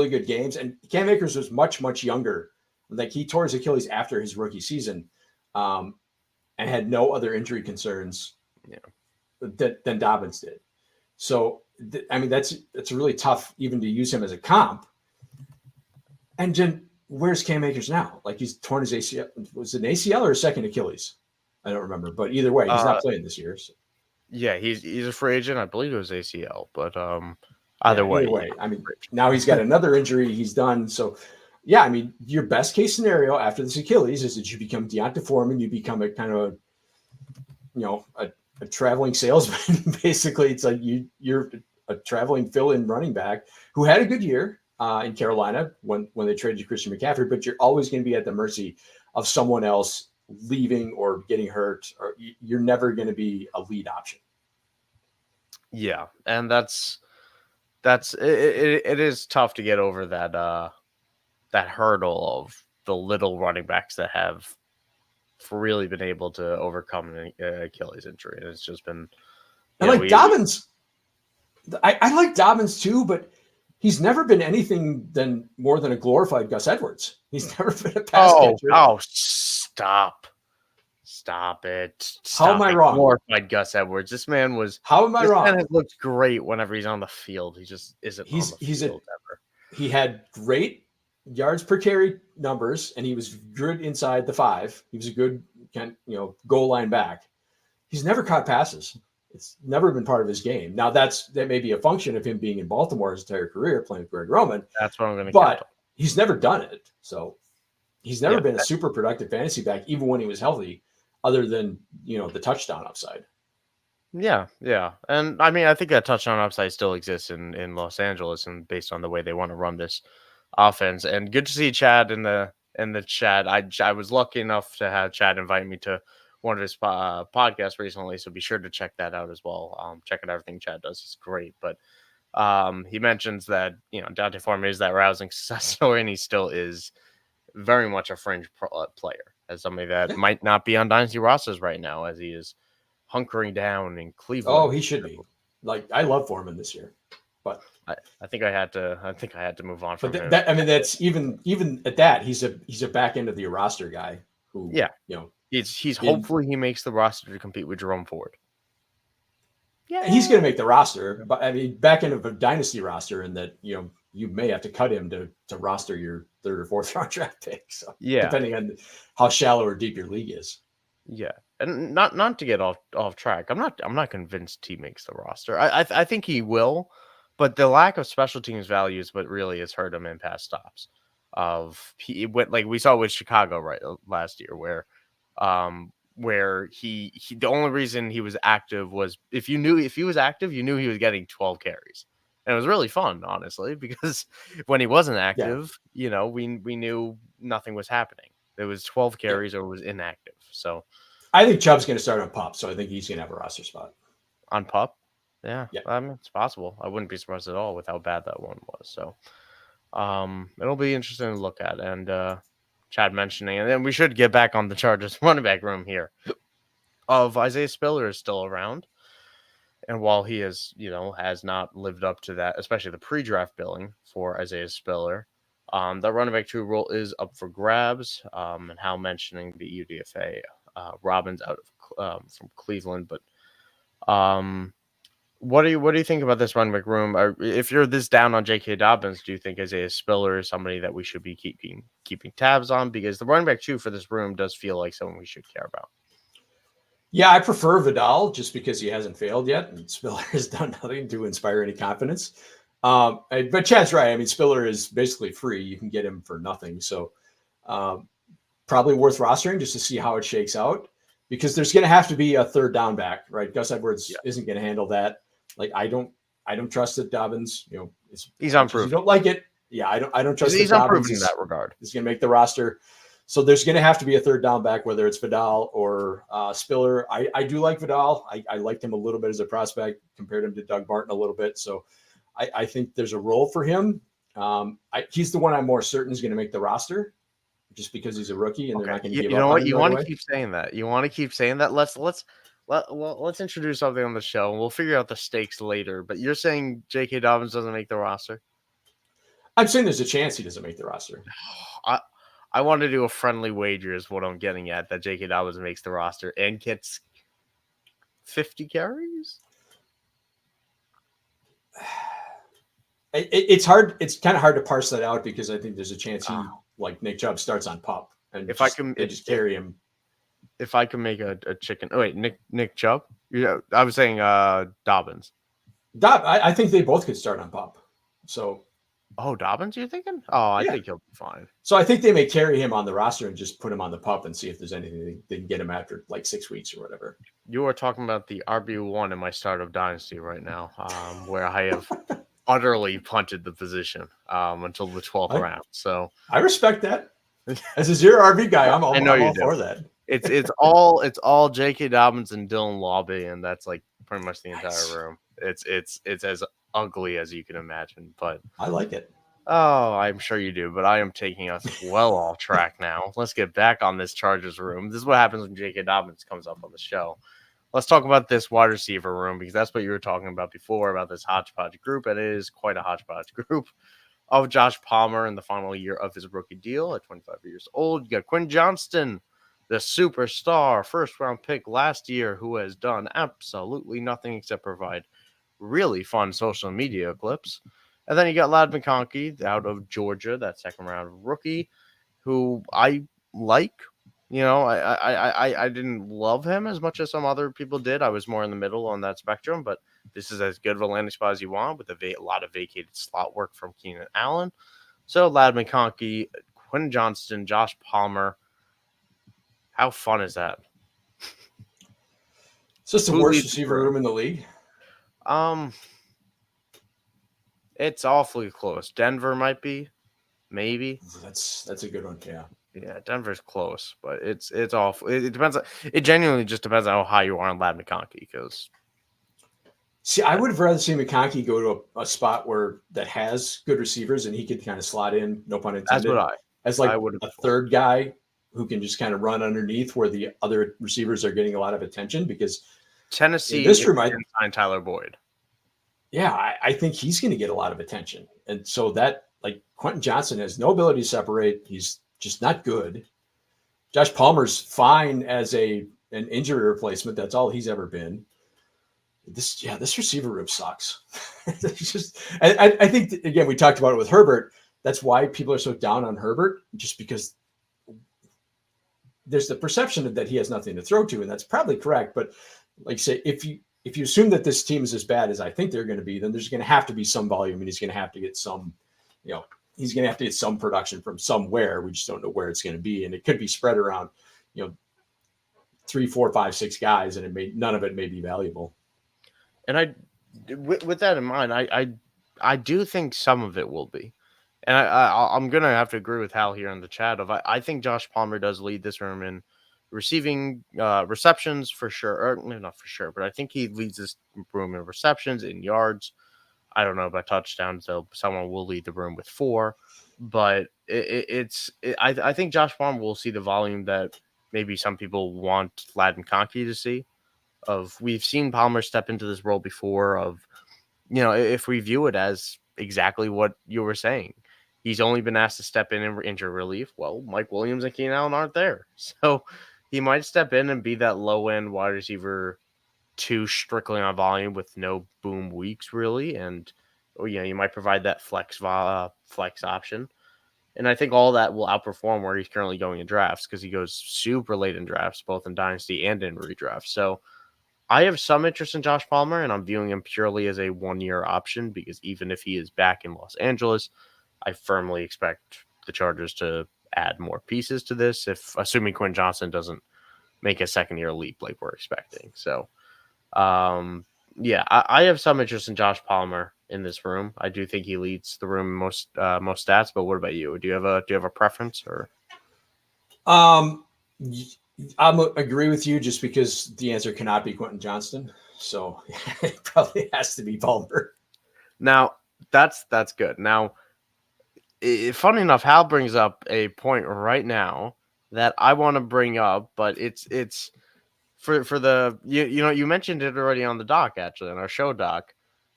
good games. And Cam Akers was much, much younger. Like he tore his Achilles after his rookie season, and had no other injury concerns than Dobbins did. So, that's really tough even to use him as a comp. And then where's Cam Akers now? Like he's torn his ACL. Was it an ACL or a second Achilles? I don't remember. But either way, he's not playing this year. So. Yeah, he's a free agent. I believe it was ACL, but either way. Now he's got another injury. He's done. So, yeah, your best case scenario after this Achilles is that you become Deonta Foreman. You become a kind of a traveling salesman. Basically, it's like you're a traveling fill-in running back who had a good year in Carolina when they traded Christian McCaffrey, but you're always going to be at the mercy of someone else leaving or getting hurt, or you're never going to be a lead option. Yeah, and that's it is tough to get over that hurdle of the little running backs that have really been able to overcome an Achilles injury. And it's just been, Dobbins. I like Dobbins too, but he's never been anything more than a glorified Gus Edwards. He's never been a pass catcher. Oh, stop it! How am I wrong? Glorified Gus Edwards. This man was. How am I wrong? This man has looked great whenever he's on the field. He just isn't on the field ever. He had great yards per carry numbers, and he was good inside the 5. He was a good goal line back. He's never caught passes. It's never been part of his game. Now that may be a function of him being in Baltimore his entire career playing with Greg Roman. That's what I'm going to count But he's never done it. So he's never been a super productive fantasy back, even when he was healthy, other than, the touchdown upside. Yeah. And I mean, I think that touchdown upside still exists in Los Angeles, and based on the way they want to run this offense. And good to see Chad in the chat. I was lucky enough to have Chad invite me to one of his podcasts recently, so be sure to check that out as well. Check out everything Chad does. He's great. But he mentions that, Dante Foreman is that rousing success story, and he still is very much a fringe player, as somebody that might not be on Dynasty rosters right now, as he is hunkering down in Cleveland. Oh, he should be. Like, I love Foreman this year, but I think I had to move on from him. That's even at that, he's a back end of the roster guy who, he's hopefully he makes the roster to compete with Jerome Ford. Yeah, he's going to make the roster, but I mean, back end of a dynasty roster, and that you may have to cut him to roster your third or fourth round draft pick. So depending on how shallow or deep your league is. Yeah, and not to get off track. I'm not convinced he makes the roster. I think he will, but the lack of special teams value is what really has hurt him in past stops. He went, like we saw with Chicago last year, where he the only reason he was active was if he was active, you knew he was getting 12 carries. And it was really fun, honestly, because when he wasn't active, we knew nothing was happening. There was 12 carries or it was inactive. So I think Chubb's going to start on PUP, so I think he's going to have a roster spot. On PUP? Yeah. I mean, it's possible. I wouldn't be surprised at all with how bad that one was. So it'll be interesting to look at. And Chad mentioning, and then we should get back on the Chargers running back room here. Isaiah Spiller is still around. And while he has not lived up to that, especially the pre-draft billing for Isaiah Spiller, the running back 2 role is up for grabs. And Hal mentioning the UDFA, Robbins out of from Cleveland. But what do you think about this running back room? If you're this down on J.K. Dobbins, do you think Isaiah Spiller is somebody that we should be keeping tabs on? Because the running back 2 for this room does feel like someone we should care about. Yeah, I prefer Vidal just because he hasn't failed yet, and Spiller has done nothing to inspire any confidence. But Chad's right. I mean, Spiller is basically free. You can get him for nothing. So probably worth rostering just to see how it shakes out, because there's going to have to be a third down back, right? Gus Edwards isn't going to handle that. Like, I don't trust that Dobbins, he's unproven. You don't like it. Yeah, I don't trust he's that Dobbins Dobbins in that regard. He's going to make the roster. So there's going to have to be a third down back, whether it's Vidal or Spiller. I do like Vidal. I liked him a little bit as a prospect, compared him to Doug Martin a little bit. So I think there's a role for him. He's the one I'm more certain is going to make the roster, just because he's a rookie and they're not going to give up. You know what? You want to keep saying that. You want to keep saying that. Let's introduce something on the show, and we'll figure out the stakes later. But you're saying J.K. Dobbins doesn't make the roster? I'm saying there's a chance he doesn't make the roster. I want to do a friendly wager is what I'm getting at, that J.K. Dobbins makes the roster and gets 50 carries. It's hard. It's kind of hard to parse that out, because I think there's a chance he, like Nick Chubb, starts on PUP, and if I can just carry him. If I can make a chicken. Oh wait, Nick Chubb. Yeah, I was saying Dobbins. I think they both could start on PUP. So. Oh, Dobbins, you're thinking? Oh, I think he'll be fine. So I think they may carry him on the roster and just put him on the PUP and see if there's anything they can get him after like 6 weeks or whatever. You are talking about the RB1 in my startup dynasty right now, where I have utterly punted the position until the 12th round. So I respect that. As a zero RB guy, I'm all for that. It's all J.K. Dobbins and Dylan Lobby, and that's like pretty much the entire room. It's as ugly as you can imagine, but I like it. Oh, I'm sure you do, but I am taking us well off track now. Let's get back on this Chargers room. This is what happens when J.K. Dobbins comes up on the show. Let's talk about this wide receiver room, because that's what you were talking about before, about this hodgepodge group. And it is quite a hodgepodge group of Josh Palmer in the final year of his rookie deal at 25 years old. You got Quinn Johnston, the superstar first-round pick last year, who has done absolutely nothing except provide really fun social media clips. And then you got Ladd McConkey out of Georgia, that second-round rookie, who I like, I didn't love him as much as some other people did. I was more in the middle on that spectrum, but this is as good of a landing spot as you want with a lot of vacated slot work from Keenan Allen. So Lad McConkey, Quinn Johnston, Josh Palmer. How fun is that? Is this the Who worst leads the receiver room? room in the league? It's awfully close. Denver might be, maybe. That's a good one. Yeah. Yeah, Denver's close, but it's awful. It depends. It genuinely just depends on how high you are on Lad McConkey. Because See, I would have rather seen McConkey go to a spot where that has good receivers and he could kind of slot in, no pun that's what intended, as I like would a have. third guy who can just kind of run underneath where the other receivers are getting a lot of attention. Because in Tennessee this room, didn't sign Tyler Boyd. I think he's going to get a lot of attention. And so that, like, Quentin Johnson has no ability to separate. He's just not good. Josh Palmer's fine as an injury replacement. That's all he's ever been. This receiver room sucks. It's just, I think again, we talked about it with Herbert. That's why people are so down on Herbert, just because there's the perception that he has nothing to throw to, and that's probably correct. But like say, if you assume that this team is as bad as I think they're going to be, then there's going to have to be some volume, and he's going to have to get some, he's going to have to get some production from somewhere. We just don't know where it's going to be, and it could be spread around, 3, 4, 5, 6 guys, and none of it may be valuable. And with that in mind, I do think some of it will be, and I'm gonna have to agree with Hal here in the chat. I think Josh Palmer does lead this room in receiving receptions for sure, or not for sure, but I think he leads this room in receptions, in yards. I don't know about touchdowns, though. Someone will lead the room with 4, but I think Josh Palmer will see the volume that maybe some people want Lad McConkey to see. We've seen Palmer step into this role before. If we view it as exactly what you were saying, he's only been asked to step in injury relief. Well, Mike Williams and Keenan Allen aren't there, so he might step in and be that low end wide receiver 2, strictly on volume with no boom weeks really, and you might provide that flex option. And I think all that will outperform where he's currently going in drafts, because he goes super late in drafts, both in Dynasty and in redraft. So I have some interest in Josh Palmer, and I'm viewing him purely as a 1-year option, because even if he is back in Los Angeles, I firmly expect the Chargers to add more pieces to this, assuming Quinn Johnson doesn't make a second-year leap like we're expecting. So, I have some interest in Josh Palmer in this room. I do think he leads the room most stats. But what about you? Do you have a preference or? I'm agree with you, just because the answer cannot be Quentin Johnston. So it probably has to be Palmer. Now, that's good. Now, funny enough, Hal brings up a point right now that I want to bring up, but it's for the you mentioned it already on the doc, actually, on our show doc,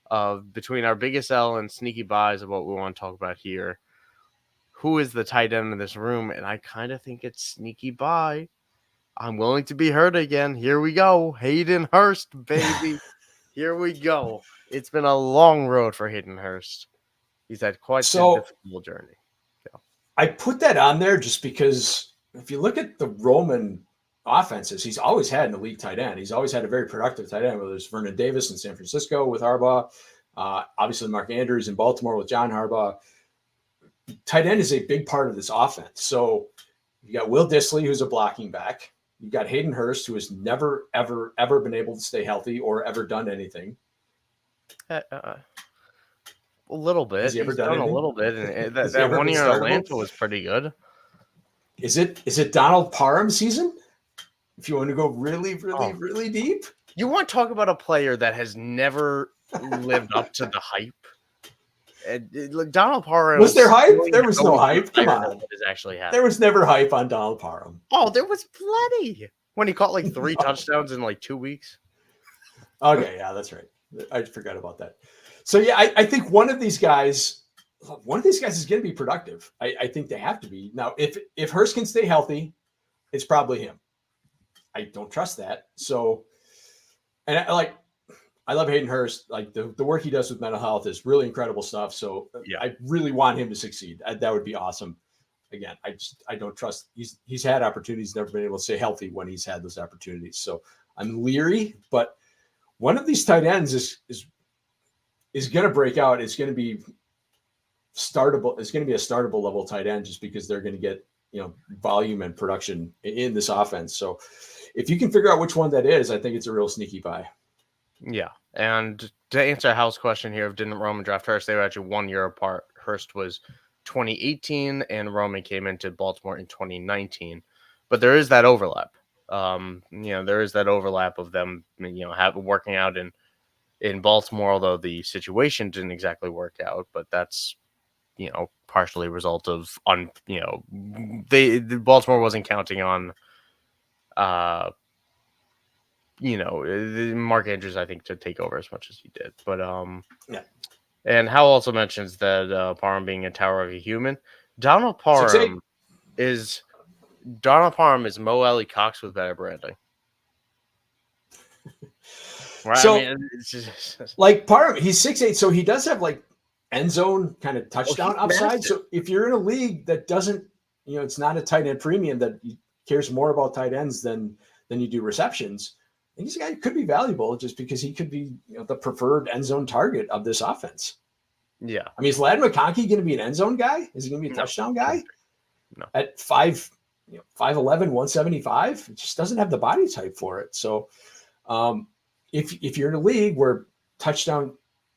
of between our biggest L and sneaky buys of what we want to talk about here. Who is the tight end in this room? And I kind of think it's sneaky buy. I'm willing to be hurt again. Here we go. Hayden Hurst, baby. Here we go. It's been a long road for Hayden Hurst. He's had quite a difficult journey. Yeah. I put that on there just because if you look at the Roman offenses, he's always had an elite tight end. He's always had a very productive tight end, whether it's Vernon Davis in San Francisco with Harbaugh, obviously Mark Andrews in Baltimore with John Harbaugh. Tight end is a big part of this offense. So you got Will Dissly, who's a blocking back. You got Hayden Hurst, who has never, ever, ever been able to stay healthy or ever done anything. A little bit. Has he ever done anything? A little bit, and that 1 year in Atlanta was pretty good. Is it Donald Parham season? If you want to go really, really, really deep, you want to talk about a player that has never lived up to the hype. Donald Parham. Was there hype? There was no hype. Come on. Actually happened. There was never hype on Donald Parham. Oh, there was plenty. When he caught like 3 touchdowns in like 2 weeks. Okay, yeah, that's right. I forgot about that. So yeah, I think one of these guys is going to be productive. I think they have to be. Now, if Hurst can stay healthy, it's probably him. I don't trust that. So, and I love Hayden Hurst. Like the work he does with mental health is really incredible stuff. So yeah. I really want him to succeed. That would be awesome. again, I don't trust. He's had opportunities, never been able to stay healthy when he's had those opportunities. So I'm leery, but one of these tight ends is going to break out. It's going to be startable. It's going to be a startable level tight end just because they're going to get, volume and production in this offense. So if you can figure out which one that is, I think it's a real sneaky buy. Yeah. And to answer Hal's question here, didn't Roman draft Hurst? They were actually 1 year apart. Hurst was 2018 and Roman came into Baltimore in 2019. But there is that overlap. There is that overlap of them, working out in Baltimore, although the situation didn't exactly work out. But that's, partially a result of Baltimore wasn't counting on Mark Andrews, I think, to take over as much as he did. But yeah. And Hal also mentions that Parham being a tower of a human. Donald Parham is Mo Alley Cox with better branding. Right? So, I mean, it's just like Parham, he's 6'8", so he does have like end zone kind of touchdown upside. Massive. So if you're in a league that doesn't, it's not a tight end premium that cares more about tight ends than you do receptions, I think he's a guy who could be valuable just because he could be the preferred end zone target of this offense. Yeah. I mean, is Ladd McConkey going to be an end zone guy? Is he going to be a touchdown guy? No. At 5'11", 175, it just doesn't have the body type for it. So if you're in a league where touchdown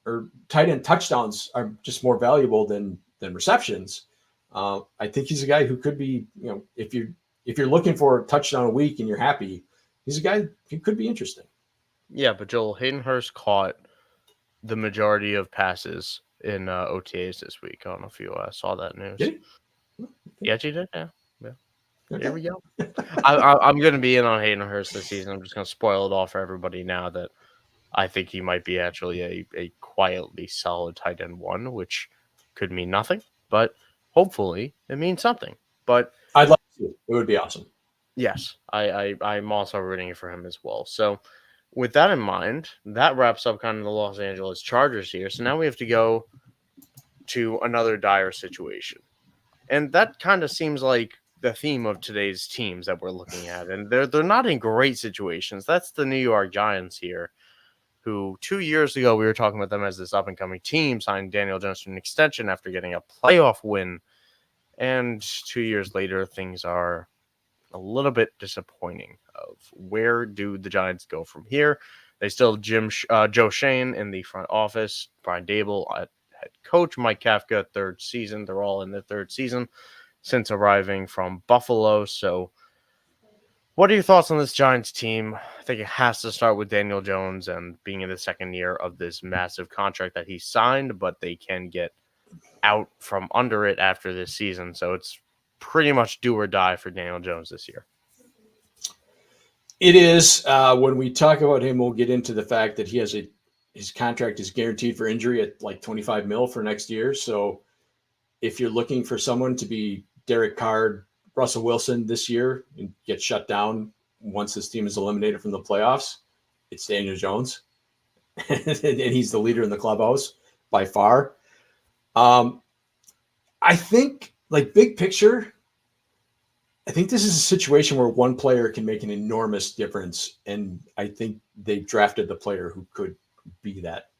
or tight end touchdowns are just more valuable than receptions, I think he's a guy who could be, if you're looking for a touchdown a week and you're happy, he's a guy who could be interesting. Yeah, but Joel, Hayden Hurst caught the majority of passes in OTAs this week. I don't know if you saw that news. Did he? Yeah, he did. Yeah. Okay. Here we go. I'm going to be in on Hayden Hurst this season. I'm just going to spoil it all for everybody now that I think he might be actually a quietly solid tight end one, which could mean nothing, but hopefully it means something. But I'd like to. It would be awesome. Yes, I'm also rooting for him as well. So with that in mind, that wraps up kind of the Los Angeles Chargers here. So now we have to go to another dire situation. And that kind of seems like the theme of today's teams that we're looking at. And they're not in great situations. That's the New York Giants here, who 2 years ago we were talking about them as this up-and-coming team, signed Daniel Jones to an extension after getting a playoff win. And 2 years later, things are a little bit disappointing of where do the Giants go from here. They still have Joe Shane in the front office, Brian Dable at head coach, Mike Kafka, third season. They're all in their third season since arriving from Buffalo. So what are your thoughts on this Giants team? I think it has to start with Daniel Jones and being in the second year of this massive contract that he signed, but they can get out from under it after this season. So it's pretty much do or die for Daniel Jones this year. It is. When we talk about him, we'll get into the fact that his contract is guaranteed for injury at like $25 million for next year. So if you're looking for someone to be Derek Carr, Russell Wilson this year and get shut down once this team is eliminated from the playoffs, it's Daniel Jones. And he's the leader in the clubhouse by far. I think, like, big picture, I think this is a situation where one player can make an enormous difference. And I think they drafted the player who could be that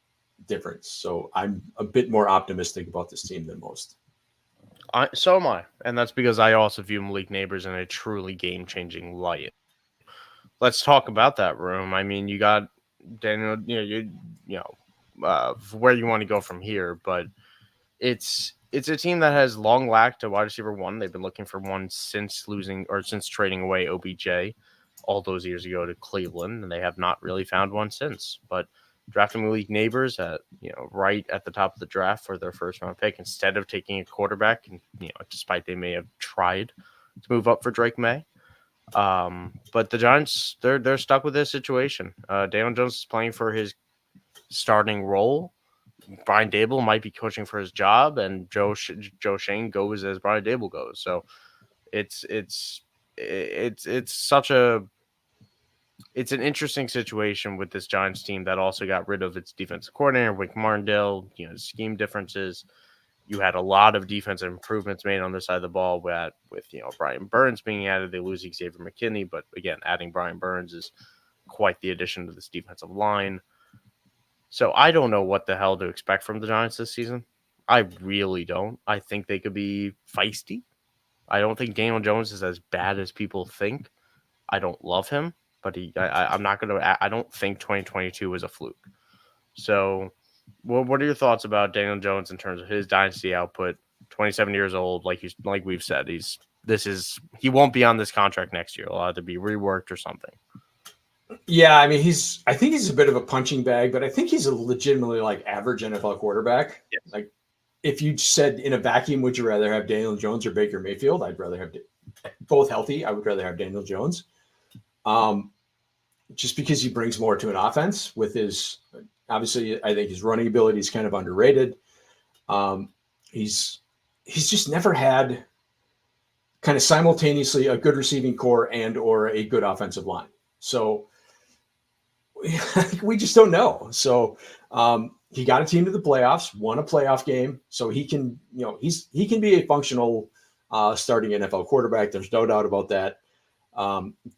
difference. So I'm a bit more optimistic about this team than most. So am I. And that's because I also view Malik Neighbors in a truly game-changing light. Let's talk about that room. I mean, you got Daniel, where you want to go from here, but it's a team that has long lacked a wide receiver one. They've been looking for one since trading away OBJ all those years ago to Cleveland, and they have not really found one since. But drafting Malik Neighbors at right at the top of the draft for their first round pick instead of taking a quarterback, and despite they may have tried to move up for Drake May. But the Giants, they're stuck with this situation. Daniel Jones is playing for his starting role. Brian Dable might be coaching for his job, and Joe Shane goes as Brian Dable goes. So it's an interesting situation with this Giants team that also got rid of its defensive coordinator, Wink Martindale. Scheme differences. You had a lot of defensive improvements made on this side of the ball with Brian Burns being added. They lose Xavier McKinney, but again, adding Brian Burns is quite the addition to this defensive line. So I don't know what the hell to expect from the Giants this season. I really don't. I think they could be feisty. I don't think Daniel Jones is as bad as people think. I don't love him, but I'm not going to. I don't think 2022 was a fluke. So, what are your thoughts about Daniel Jones in terms of his dynasty output? 27 years old, like we've said, he won't be on this contract next year. It'll either be reworked or something. Yeah, I mean, I think he's a bit of a punching bag, but I think he's a legitimately like average NFL quarterback. Yes. Like, if you said in a vacuum, would you rather have Daniel Jones or Baker Mayfield? I'd rather have both healthy. I would rather have Daniel Jones. Just because he brings more to an offense with his, obviously, I think his running ability is kind of underrated. He's just never had kind of simultaneously a good receiving core and or a good offensive line. So we just don't know. So he got a team to the playoffs, won a playoff game, so he can, he can be a functional starting NFL quarterback. There's no doubt about that.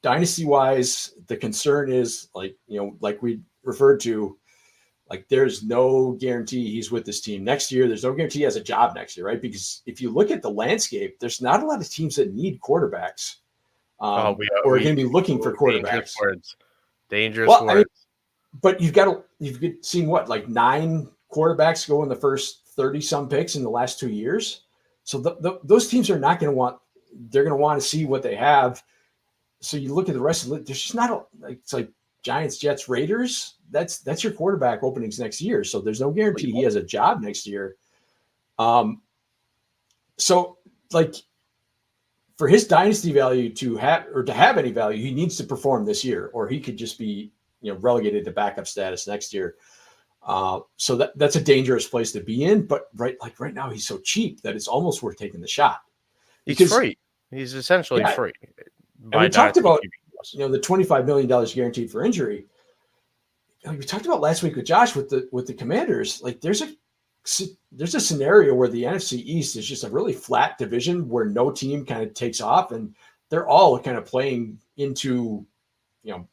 Dynasty wise, the concern is like we referred to, like there's no guarantee he's with this team next year. There's no guarantee he has a job next year, right? Because if you look at the landscape, there's not a lot of teams that need quarterbacks or are going to be looking for quarterbacks. Dangerous words. I mean, but you've seen what, like 9 quarterbacks go in the first 30 some picks in the last 2 years. So those teams are not going to want. They're going to want to see what they have. So you look at the rest of it. There's just not it's like Giants, Jets, Raiders. That's your quarterback openings next year. So there's no guarantee he has a job next year. So like for his dynasty value to have any value, he needs to perform this year, or he could just be relegated to backup status next year. So that's a dangerous place to be in. But right now he's so cheap that it's almost worth taking the shot. He's free. He's essentially free. And we talked about the $25 million guaranteed for injury. We talked about last week with Josh with the Commanders. Like there's a scenario where the NFC East is just a really flat division where no team kind of takes off, and they're all kind of playing into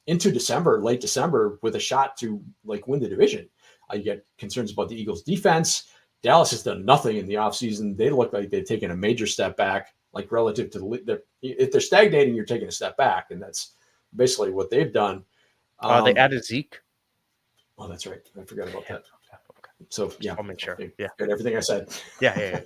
December, late December, with a shot to like win the division. You get concerns about the Eagles' defense. Dallas has done nothing in the offseason. They look like they've taken a major step back, like relative to if they're stagnating, you're taking a step back, and that's basically what they've done. They added Zeke. Oh, that's right. I forgot about that. Okay. So yeah, I'll make sure. Yeah, got everything I said. Yeah.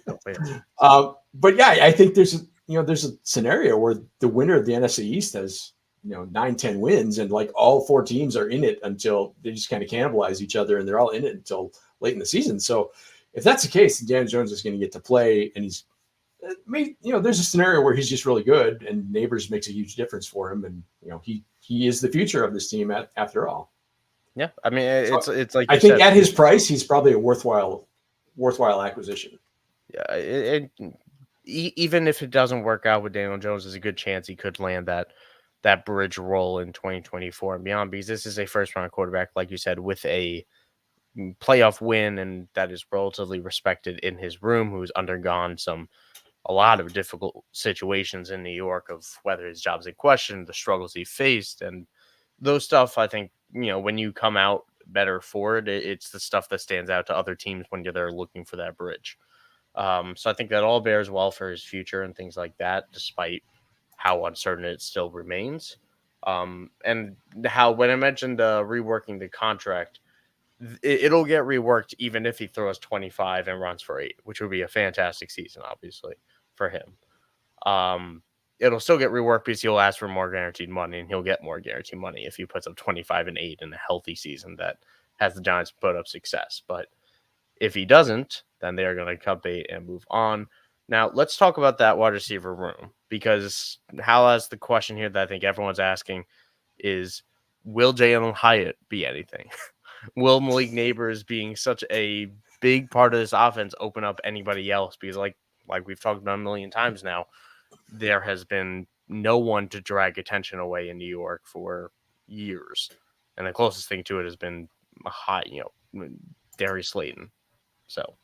But yeah, I think there's a scenario where the winner of the NFC East has 9-10 wins, and like all 4 teams are in it until they just kind of cannibalize each other, and they're all in it until late in the season. So if that's the case, Daniel Jones is going to get to play, and he's there's a scenario where he's just really good, and Neighbors makes a huge difference for him, and he is the future of this team after all. Yeah, I mean it's like I think at his price, he's probably a worthwhile acquisition. Yeah, even if it doesn't work out with Daniel Jones, there's a good chance he could land that bridge role in 2024 and beyond, because this is a first-round quarterback, like you said, with a playoff win, and that is relatively respected in his room, who's undergone a lot of difficult situations in New York of whether his job's in question, the struggles he faced, and those stuff. I think, when you come out better for it, it's the stuff that stands out to other teams when you're there looking for that bridge. So I think that all bears well for his future and things like that, despite how uncertain it still remains. And how, when I mentioned reworking the contract, it'll get reworked even if he throws 25 and runs for 8, which would be a fantastic season, obviously, for him. It'll still get reworked because he'll ask for more guaranteed money, and he'll get more guaranteed money if he puts up 25 and 8 in a healthy season that has the Giants put up success. But if he doesn't, then they are going to cut bait and move on. Now, let's talk about that wide receiver room, because Hal has the question here that I think everyone's asking is, will Jalen Hyatt be anything? Will Malik Neighbors being such a big part of this offense open up anybody else? Because like we've talked about a million times now, there has been no one to drag attention away in New York for years. And the closest thing to it has been Darius Slayton. So,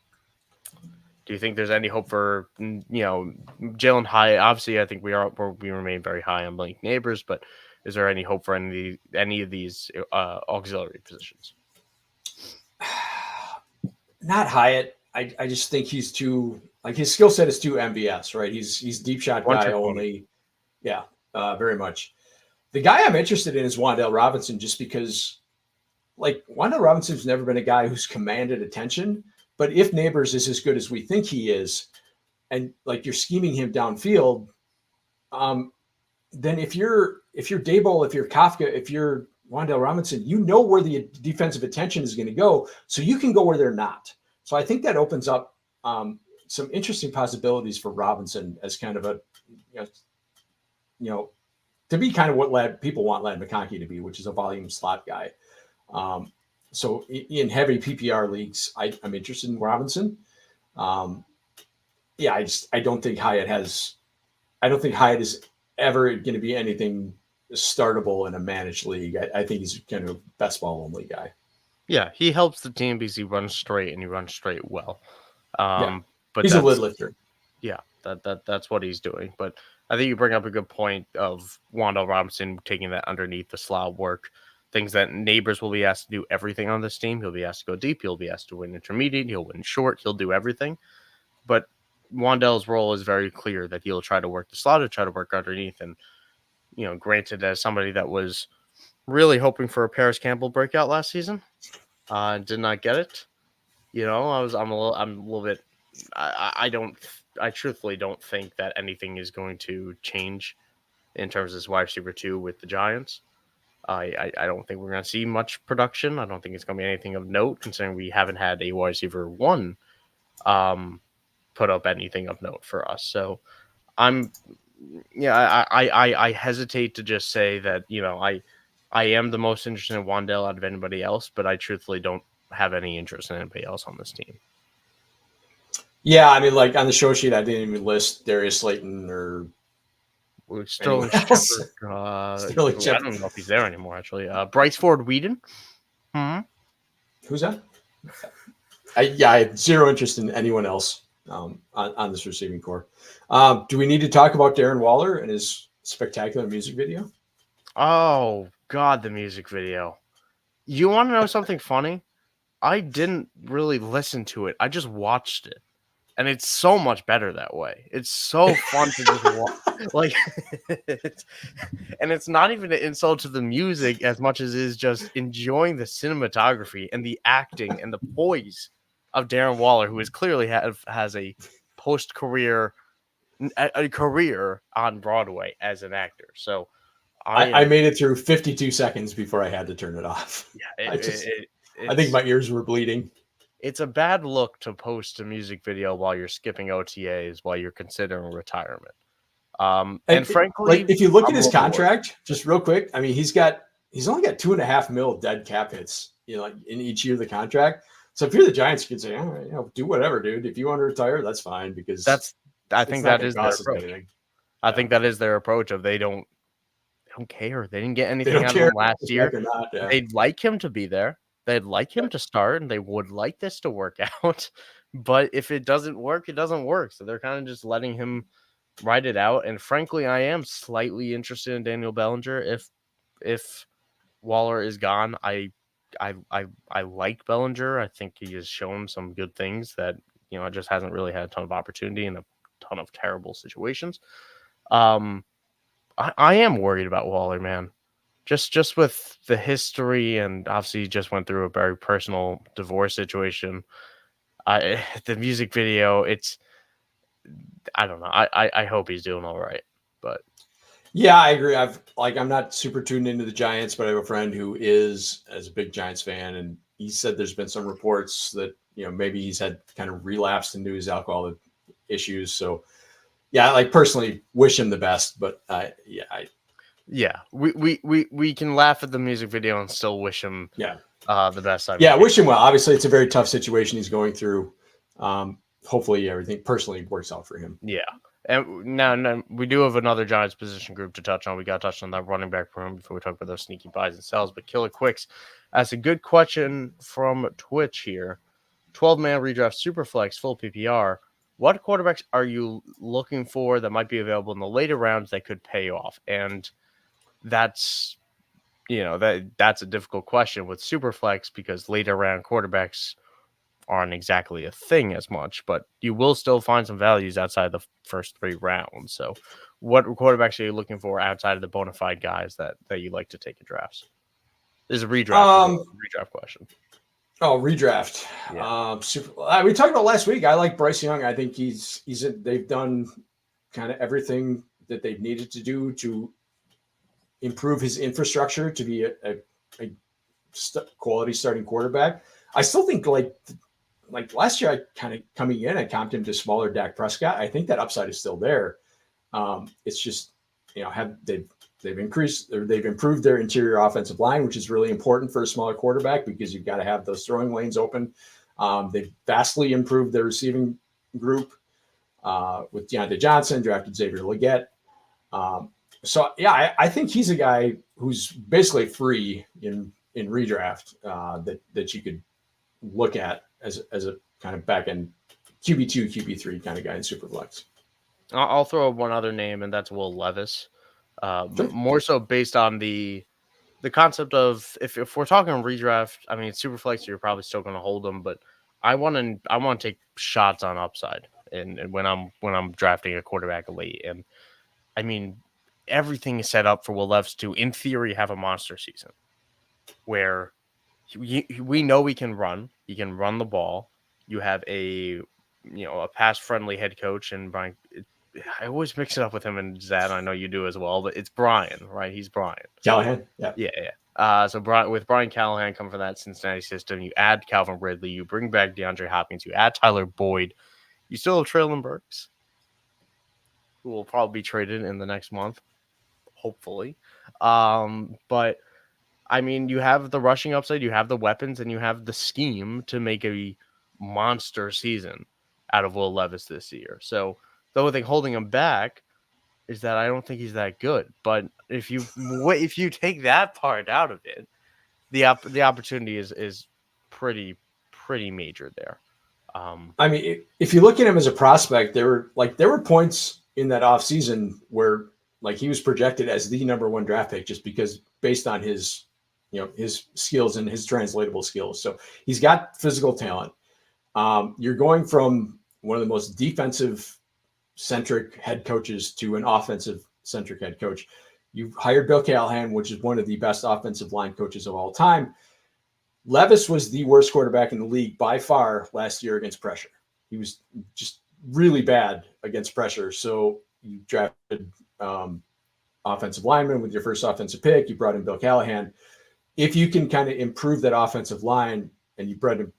Do you think there's any hope for Jalen Hyatt? Obviously, I think we remain very high on Blake Neighbors, but is there any hope for any of these auxiliary positions? Not Hyatt. I just think he's too his skill set is too MVS, right? He's deep shot guy only. Yeah, very much. The guy I'm interested in is Wan'Dale Robinson, just because Wan'Dale Robinson's never been a guy who's commanded attention. But if Neighbors is as good as we think he is, and you're scheming him downfield, then if you're Daboll, if you're Kafka, if you're Wan'Dale Robinson, you know where the defensive attention is going to go, so you can go where they're not. So I think that opens up some interesting possibilities for Robinson as kind of a, to be kind of what people want Ladd McConkey to be, which is a volume slot guy. So in heavy PPR leagues, I'm interested in Robinson. I don't think Hyatt is ever going to be anything startable in a managed league. I think he's kind of a best ball only guy. Yeah, he helps the team because he runs straight and he runs straight well. But he's a lid lifter. Yeah, that's what he's doing. But I think you bring up a good point of Wan'Dale Robinson taking that underneath the slot work, things that Neighbors will be asked to do everything on this team. He'll be asked to go deep. He'll be asked to win intermediate. He'll win short. He'll do everything. But Wan'Dale's role is very clear that he'll try to work the slot, he'll try to work underneath. And, granted, as somebody that was really hoping for a Paris Campbell breakout last season, did not get it. I'm a little bit. I truthfully don't think that anything is going to change in terms of this wide receiver 2 with the Giants. I don't think we're going to see much production. I don't think it's going to be anything of note, considering we haven't had a wide receiver 1 put up anything of note for us. So I hesitate to just say that, I am the most interested in Wan'Dale out of anybody else, but I truthfully don't have any interest in anybody else on this team. Yeah, I mean, on the show sheet, I didn't even list Darius Slayton or Sterling Shepard. I don't know if he's there anymore, actually. Bryce Ford Whedon. Who's that? I have zero interest in anyone else on this receiving core. Do we need to talk about Darren Waller and his spectacular music video? Oh, God, the music video. You want to know something funny? I didn't really listen to it. I just watched it. And it's so much better that way. It's so fun to just watch. And it's not even an insult to the music as much as it is just enjoying the cinematography and the acting and the poise of Darren Waller, who is clearly has a post-career a career on Broadway as an actor. So I made it through 52 seconds before I had to turn it off. Yeah, I think my ears were bleeding. It's a bad look to post a music video while you're skipping OTAs while you're considering retirement. And frankly, if you look at his contract, just real quick, I mean, he's only got $2.5 million dead cap hits, in each year of the contract. So if you're the Giants, you can say, all right, do whatever, dude. If you want to retire, that's fine, because I think that is their approach. I think that is their approach of they don't care. They didn't get anything out of him last year. They'd like him to be there. They'd like him to start, and they would like this to work out. But if it doesn't work, it doesn't work. So they're kind of just letting him ride it out. And frankly, I am slightly interested in Daniel Bellinger. If Waller is gone, I like Bellinger. I think he has shown some good things that just hasn't really had a ton of opportunity in a ton of terrible situations. I am worried about Waller, man. Just with the history, and obviously he just went through a very personal divorce situation. The music video, I don't know. I hope he's doing all right, but yeah, I agree. I'm not super tuned into the Giants, but I have a friend who is as a big Giants fan, and he said there's been some reports that maybe he's had kind of relapsed into his alcohol issues. So yeah, I personally wish him the best, but we can laugh at the music video and still wish him the best. Wish him well. Obviously, it's a very tough situation he's going through. Hopefully, everything personally works out for him. Yeah, and now we do have another Giants position group to touch on. We got to touch on that running back room before we talk about those sneaky buys and sells. But Killer Quicks asks a good question from Twitch here. 12-man redraft superflex full PPR. what quarterbacks are you looking for that might be available in the later rounds that could pay off? And that's that's a difficult question with Superflex because later round quarterbacks aren't exactly a thing as much, but you will still find some values outside the first 3 rounds. So what quarterbacks are you looking for outside of the bona fide guys that you like to take in drafts? This is a redraft question. Oh, redraft. Yeah. We talked about last week. I like Bryce Young. I think they've done kind of everything that they've needed to do to improve his infrastructure to be a quality starting quarterback. I still think like last year, I kind of coming in, I comped him to smaller Dak Prescott. I think that upside is still there. It's just, they've improved their interior offensive line, which is really important for a smaller quarterback because you've got to have those throwing lanes open. They've vastly improved their receiving group with Deontay Johnson, drafted Xavier Legette. I think he's a guy who's basically free in redraft that you could look at as a kind of back end QB2, QB3 kind of guy in Superflex. I'll throw one other name, and that's Will Levis. More so based on the concept of if we're talking redraft, I mean Superflex, you're probably still going to hold them, but I want to take shots on upside, and when I'm drafting a quarterback late, and I mean everything is set up for Will Levis to, in theory, have a monster season, where we know he can run the ball. You have a pass friendly head coach, and Brian. I always mix it up with him and Zad. I know you do as well, but it's Brian, right? He's Brian Callahan. Yeah. So with Brian Callahan coming from that Cincinnati system, you add Calvin Ridley, you bring back DeAndre Hopkins, you add Tyler Boyd, you still have Treylon Burks, who will probably be traded in the next month, hopefully. But I mean, you have the rushing upside, you have the weapons, and you have the scheme to make a monster season out of Will Levis this year. So the only thing holding him back is that I don't think he's that good. But if you take that part out of it, the opportunity is pretty major there. I mean, if you look at him as a prospect, there were points in that offseason where he was projected as the number 1 draft pick just because based on his his skills and his translatable skills. So he's got physical talent. You're going from one of the most defensive centric head coaches to an offensive centric head coach. You've hired Bill Callahan, which is one of the best offensive line coaches of all time. Levis was the worst quarterback in the league by far last year against pressure. He was just really bad against pressure. So you drafted offensive lineman with your first offensive pick. You brought in Bill Callahan. If you can kind of improve that offensive line, and you brought in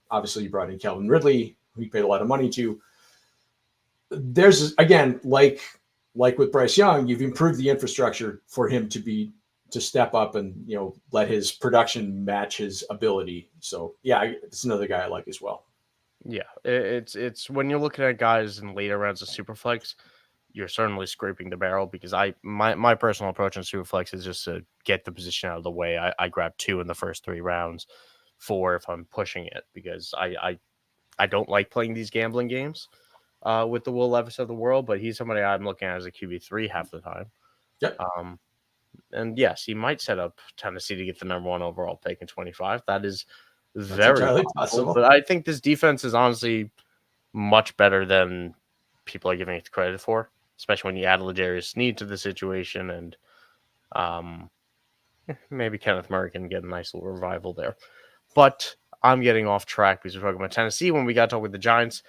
Calvin Ridley, who you paid a lot of money to. There's again, like with Bryce Young, you've improved the infrastructure for him to step up and let his production match his ability. So yeah, it's another guy I like as well. Yeah, it's when you're looking at guys in later rounds of Superflex, you're certainly scraping the barrel because my personal approach on Superflex is just to get the position out of the way. I grab 2 in the first 3 rounds, 4 if I'm pushing it because I don't like playing these gambling games with the Will Levis of the world, but he's somebody I'm looking at as a QB3 half the time. Yep. And yes, he might set up Tennessee to get the number 1 overall pick in 25. That is very possible. But I think this defense is honestly much better than people are giving it credit for, especially when you add L'Jarius Sneed to the situation and maybe Kenneth Murray can get a nice little revival there. But I'm getting off track because we're talking about Tennessee when we got to talk with the Giants.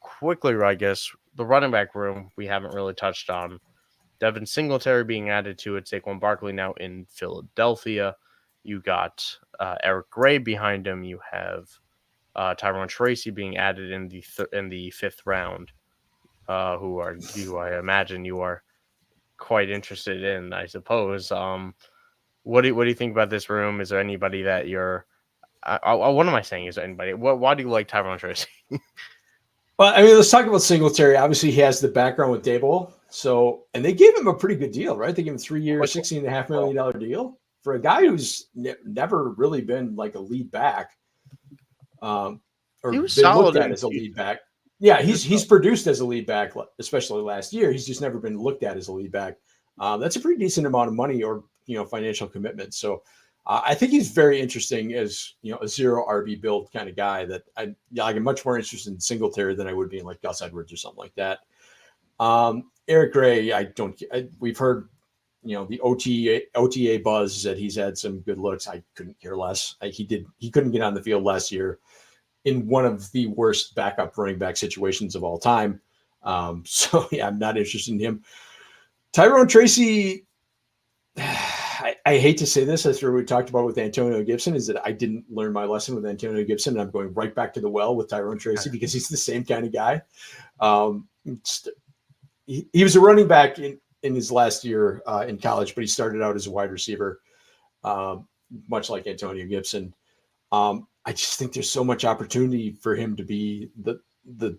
Quickly, I guess, the running back room we haven't really touched on. Devin Singletary being added to it. Saquon Barkley now in Philadelphia. You got Eric Gray behind him. You have Tyrone Tracy being added in the 5th round. Who I imagine you are quite interested in, I suppose. What do you think about this room? Is there anybody that you're? What am I saying? Is there anybody? Why do you like Tyrone Tracy? Well, I mean, let's talk about Singletary. Obviously, he has the background with Daboll. So, and they gave him a pretty good deal, right? They gave him 3 years, $16.5 million deal for a guy who's never really been like a lead back, or he was been solid looked at as a lead back. Yeah, he's produced as a lead back, especially last year. He's just never been looked at as a lead back. That's a pretty decent amount of money or financial commitment. So I think he's very interesting as a zero RB build kind of guy. That I'm much more interested in Singletary than I would be in like Gus Edwards or something like that. Eric Gray, we've heard the OTA buzz that he's had some good looks. I couldn't care less. He couldn't get on the field last year in one of the worst backup running back situations of all time. So yeah, I'm not interested in him. Tyrone Tracy, I hate to say this, that's what we talked about with Antonio Gibson, is that I didn't learn my lesson with Antonio Gibson, and I'm going right back to the well with Tyrone Tracy because he's the same kind of guy. He was a running back in his last year in college, but he started out as a wide receiver, much like Antonio Gibson. I just think there's so much opportunity for him to be the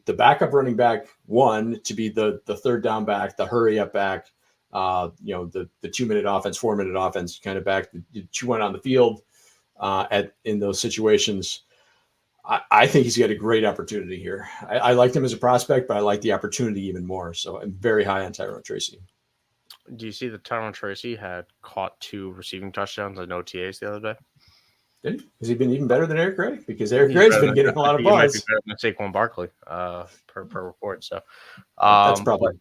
backup running back, one, to be the third down back, the hurry up back, the 2-minute offense, 4-minute offense kind of back that you went on the field in those situations. I think he's got a great opportunity here. I liked him as a prospect, but I like the opportunity even more. So I'm very high on Tyrone Tracy. Do you see that Tyrone Tracy had caught 2 receiving touchdowns on OTAs the other day? Did he? Has he been even better than Eric Gray? Because Eric Gray's been getting a lot of buzz. He might be better than Saquon Barkley, per report. So that's probably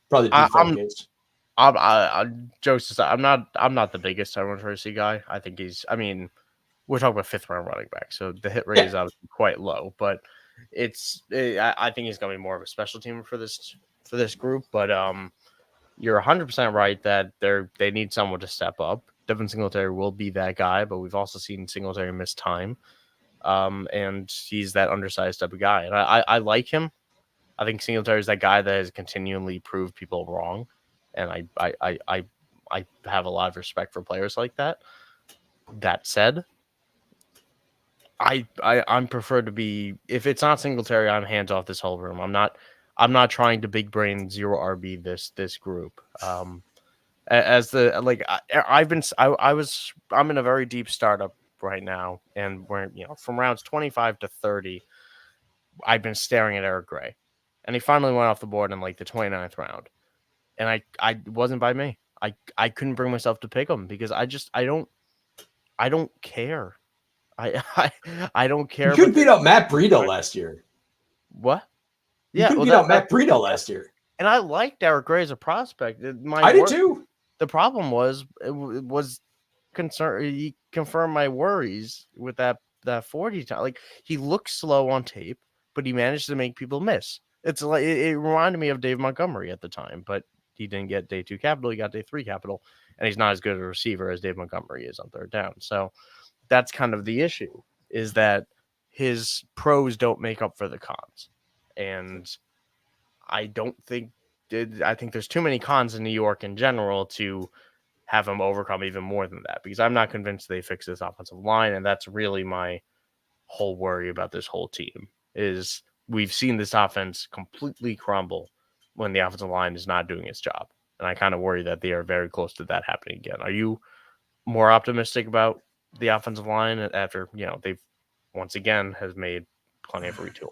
the default case. Jokes aside, I'm not the biggest Tyrone Tracy guy. I think we're talking about 5th round running back, so the hit rate is obviously quite low. But I think he's going to be more of a special teamer for this group. But you're 100% right that they need someone to step up. Devin Singletary will be that guy, but we've also seen Singletary miss time. And he's that undersized type of guy. And I like him. I think Singletary is that guy that has continually proved people wrong. And I have a lot of respect for players like that. That said, I'm preferred to be, if it's not Singletary, I'm hands off this whole room. I'm not trying to big brain zero RB this group. I'm in a very deep startup right now, and we're from rounds 25 to 30, I've been staring at Eric Gray, and he finally went off the board in like the 29th round, and I wasn't by me. I couldn't bring myself to pick him because I don't care. I don't care. You couldn't beat out Matt Breida last year. What? You couldn't beat out Matt Breida last year. And I liked Eric Gray as a prospect. I did too. The problem was concern. He confirmed my worries with that 40 time. Like, he looked slow on tape, but he managed to make people miss. It's like it reminded me of Dave Montgomery at the time, but he didn't get day 2 capital. He got day 3 capital, and he's not as good a receiver as Dave Montgomery is on third down. So that's kind of the issue, is that his pros don't make up for the cons. And I think there's too many cons in New York in general to have him overcome even more than that, because I'm not convinced they fix this offensive line. And that's really my whole worry about this whole team, is we've seen this offense completely crumble when the offensive line is not doing its job. And I kind of worry that they are very close to that happening again. Are you more optimistic about the offensive line after, they've once again has made plenty of retooling?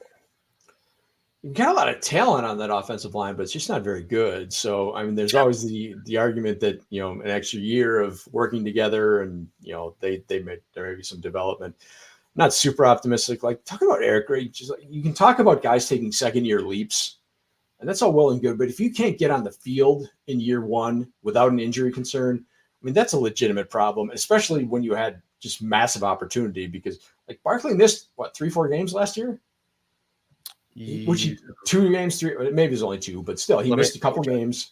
You've got a lot of talent on that offensive line, but it's just not very good. So, I mean, there's always the argument that, an extra year of working together and, there may be some development. I'm not super optimistic. Like, talking about Eric Gray, you can talk about guys taking second-year leaps, and that's all well and good. But if you can't get on the field in year 1 without an injury concern, I mean, that's a legitimate problem, especially when you had just massive opportunity, because like Barkley missed 3-4 games last year, which 2 games, 3, maybe it was only 2, but still he missed a couple games.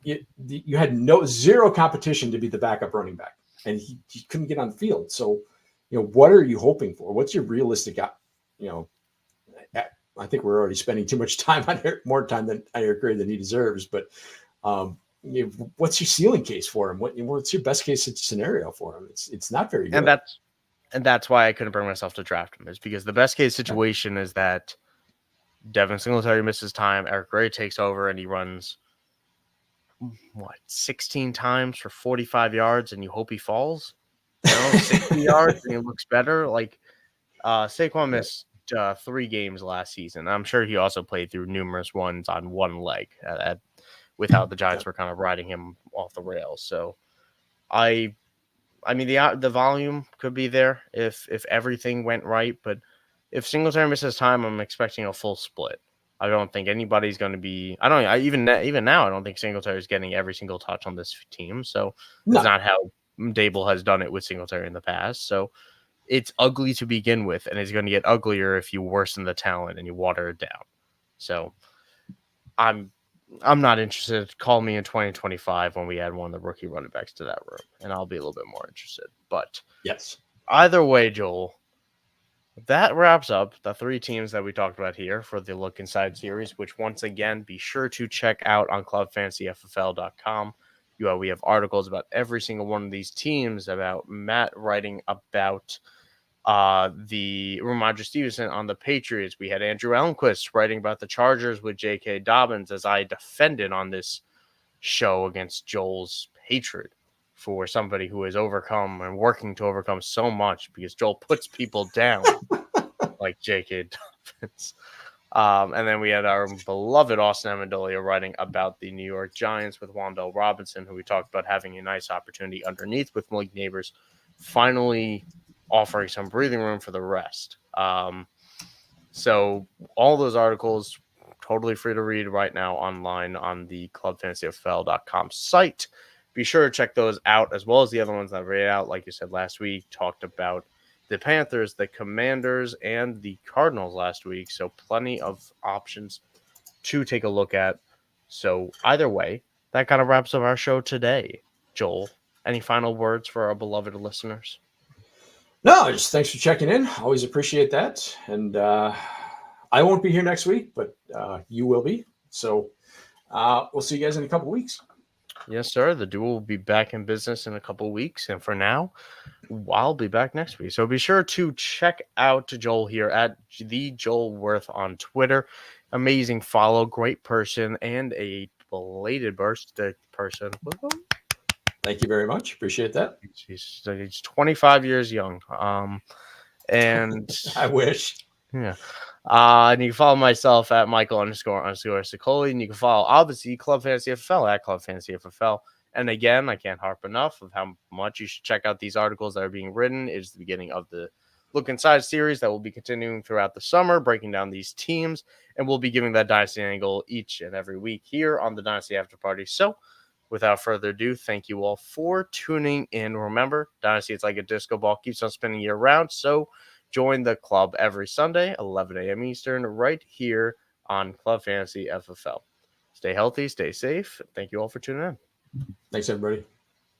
You had zero competition to be the backup running back, and he couldn't get on the field. So, what are you hoping for? What's your realistic, I think we're already spending too much time on more time than Eric Gray than he deserves, but what's your ceiling case for him? What's your best case scenario for him? It's not very good. And that's why I couldn't bring myself to draft him, is because the best case situation is that Devin Singletary misses time, Eric Gray takes over, and he runs 16 times for 45 yards, and you hope he falls. 60 yards and he looks better. Like Saquon missed 3 games last season. I'm sure he also played through numerous ones on one leg with how the Giants were kind of riding him off the rails. So I mean, the volume could be there if everything went right, but if Singletary misses time, I'm expecting a full split. I don't think anybody's going to be. Even now, I don't think Singletary is getting every single touch on this team. So it's not how Dable has done it with Singletary in the past. So it's ugly to begin with, and it's going to get uglier if you worsen the talent and you water it down. So I'm not interested. Call me in 2025 when we add one of the rookie running backs to that room, and I'll be a little bit more interested. But yes, either way, Joel, that wraps up the 3 teams that we talked about here for the Look Inside series, which once again, be sure to check out on clubfantasyffl.com. We have articles about every single one of these teams, about Matt writing about the Ramondre Stevenson on the Patriots. We had Andrew Elmquist writing about the Chargers with J.K. Dobbins, as I defended on this show against Joel's hatred for somebody who has overcome and working to overcome so much, because Joel puts people down like J.K. Dobbins. And then we had our beloved Austin Amendolia writing about the New York Giants with Wan'Dale Robinson, who we talked about having a nice opportunity underneath with Malik Neighbors finally offering some breathing room for the rest. So all those articles totally free to read right now online on the clubfantasyfl.com site. Be sure to check those out, as well as the other ones that I read out. Like you said last week, talked about the Panthers, the Commanders, and the Cardinals last week. So plenty of options to take a look at. So either way, that kind of wraps up our show today. Joel, any final words for our beloved listeners? No, just thanks for checking in. Always appreciate that. And I won't be here next week, but you will be. So we'll see you guys in a couple of weeks. Yes, sir. The duo will be back in business in a couple of weeks. And for now, I'll be back next week. So be sure to check out Joel here at the Joel Wirth on Twitter. Amazing follow, great person, and a belated birthday person. Thank you very much. Appreciate that. He's 25 years young. And I wish. Yeah. And you can follow myself at Michael__Sicoli. And you can follow, obviously, Club Fantasy FFL at Club Fantasy FFL. And again, I can't harp enough of how much you should check out these articles that are being written. It is the beginning of the Look Inside series that will be continuing throughout the summer, breaking down these teams. And we'll be giving that Dynasty angle each and every week here on the Dynasty After Party. So without further ado, thank you all for tuning in. Remember, Dynasty, it's like a disco ball, keeps on spinning year round. So join the club every Sunday, 11 a.m. Eastern, right here on Club Fantasy FFL. Stay healthy, stay safe. Thank you all for tuning in. Thanks, everybody.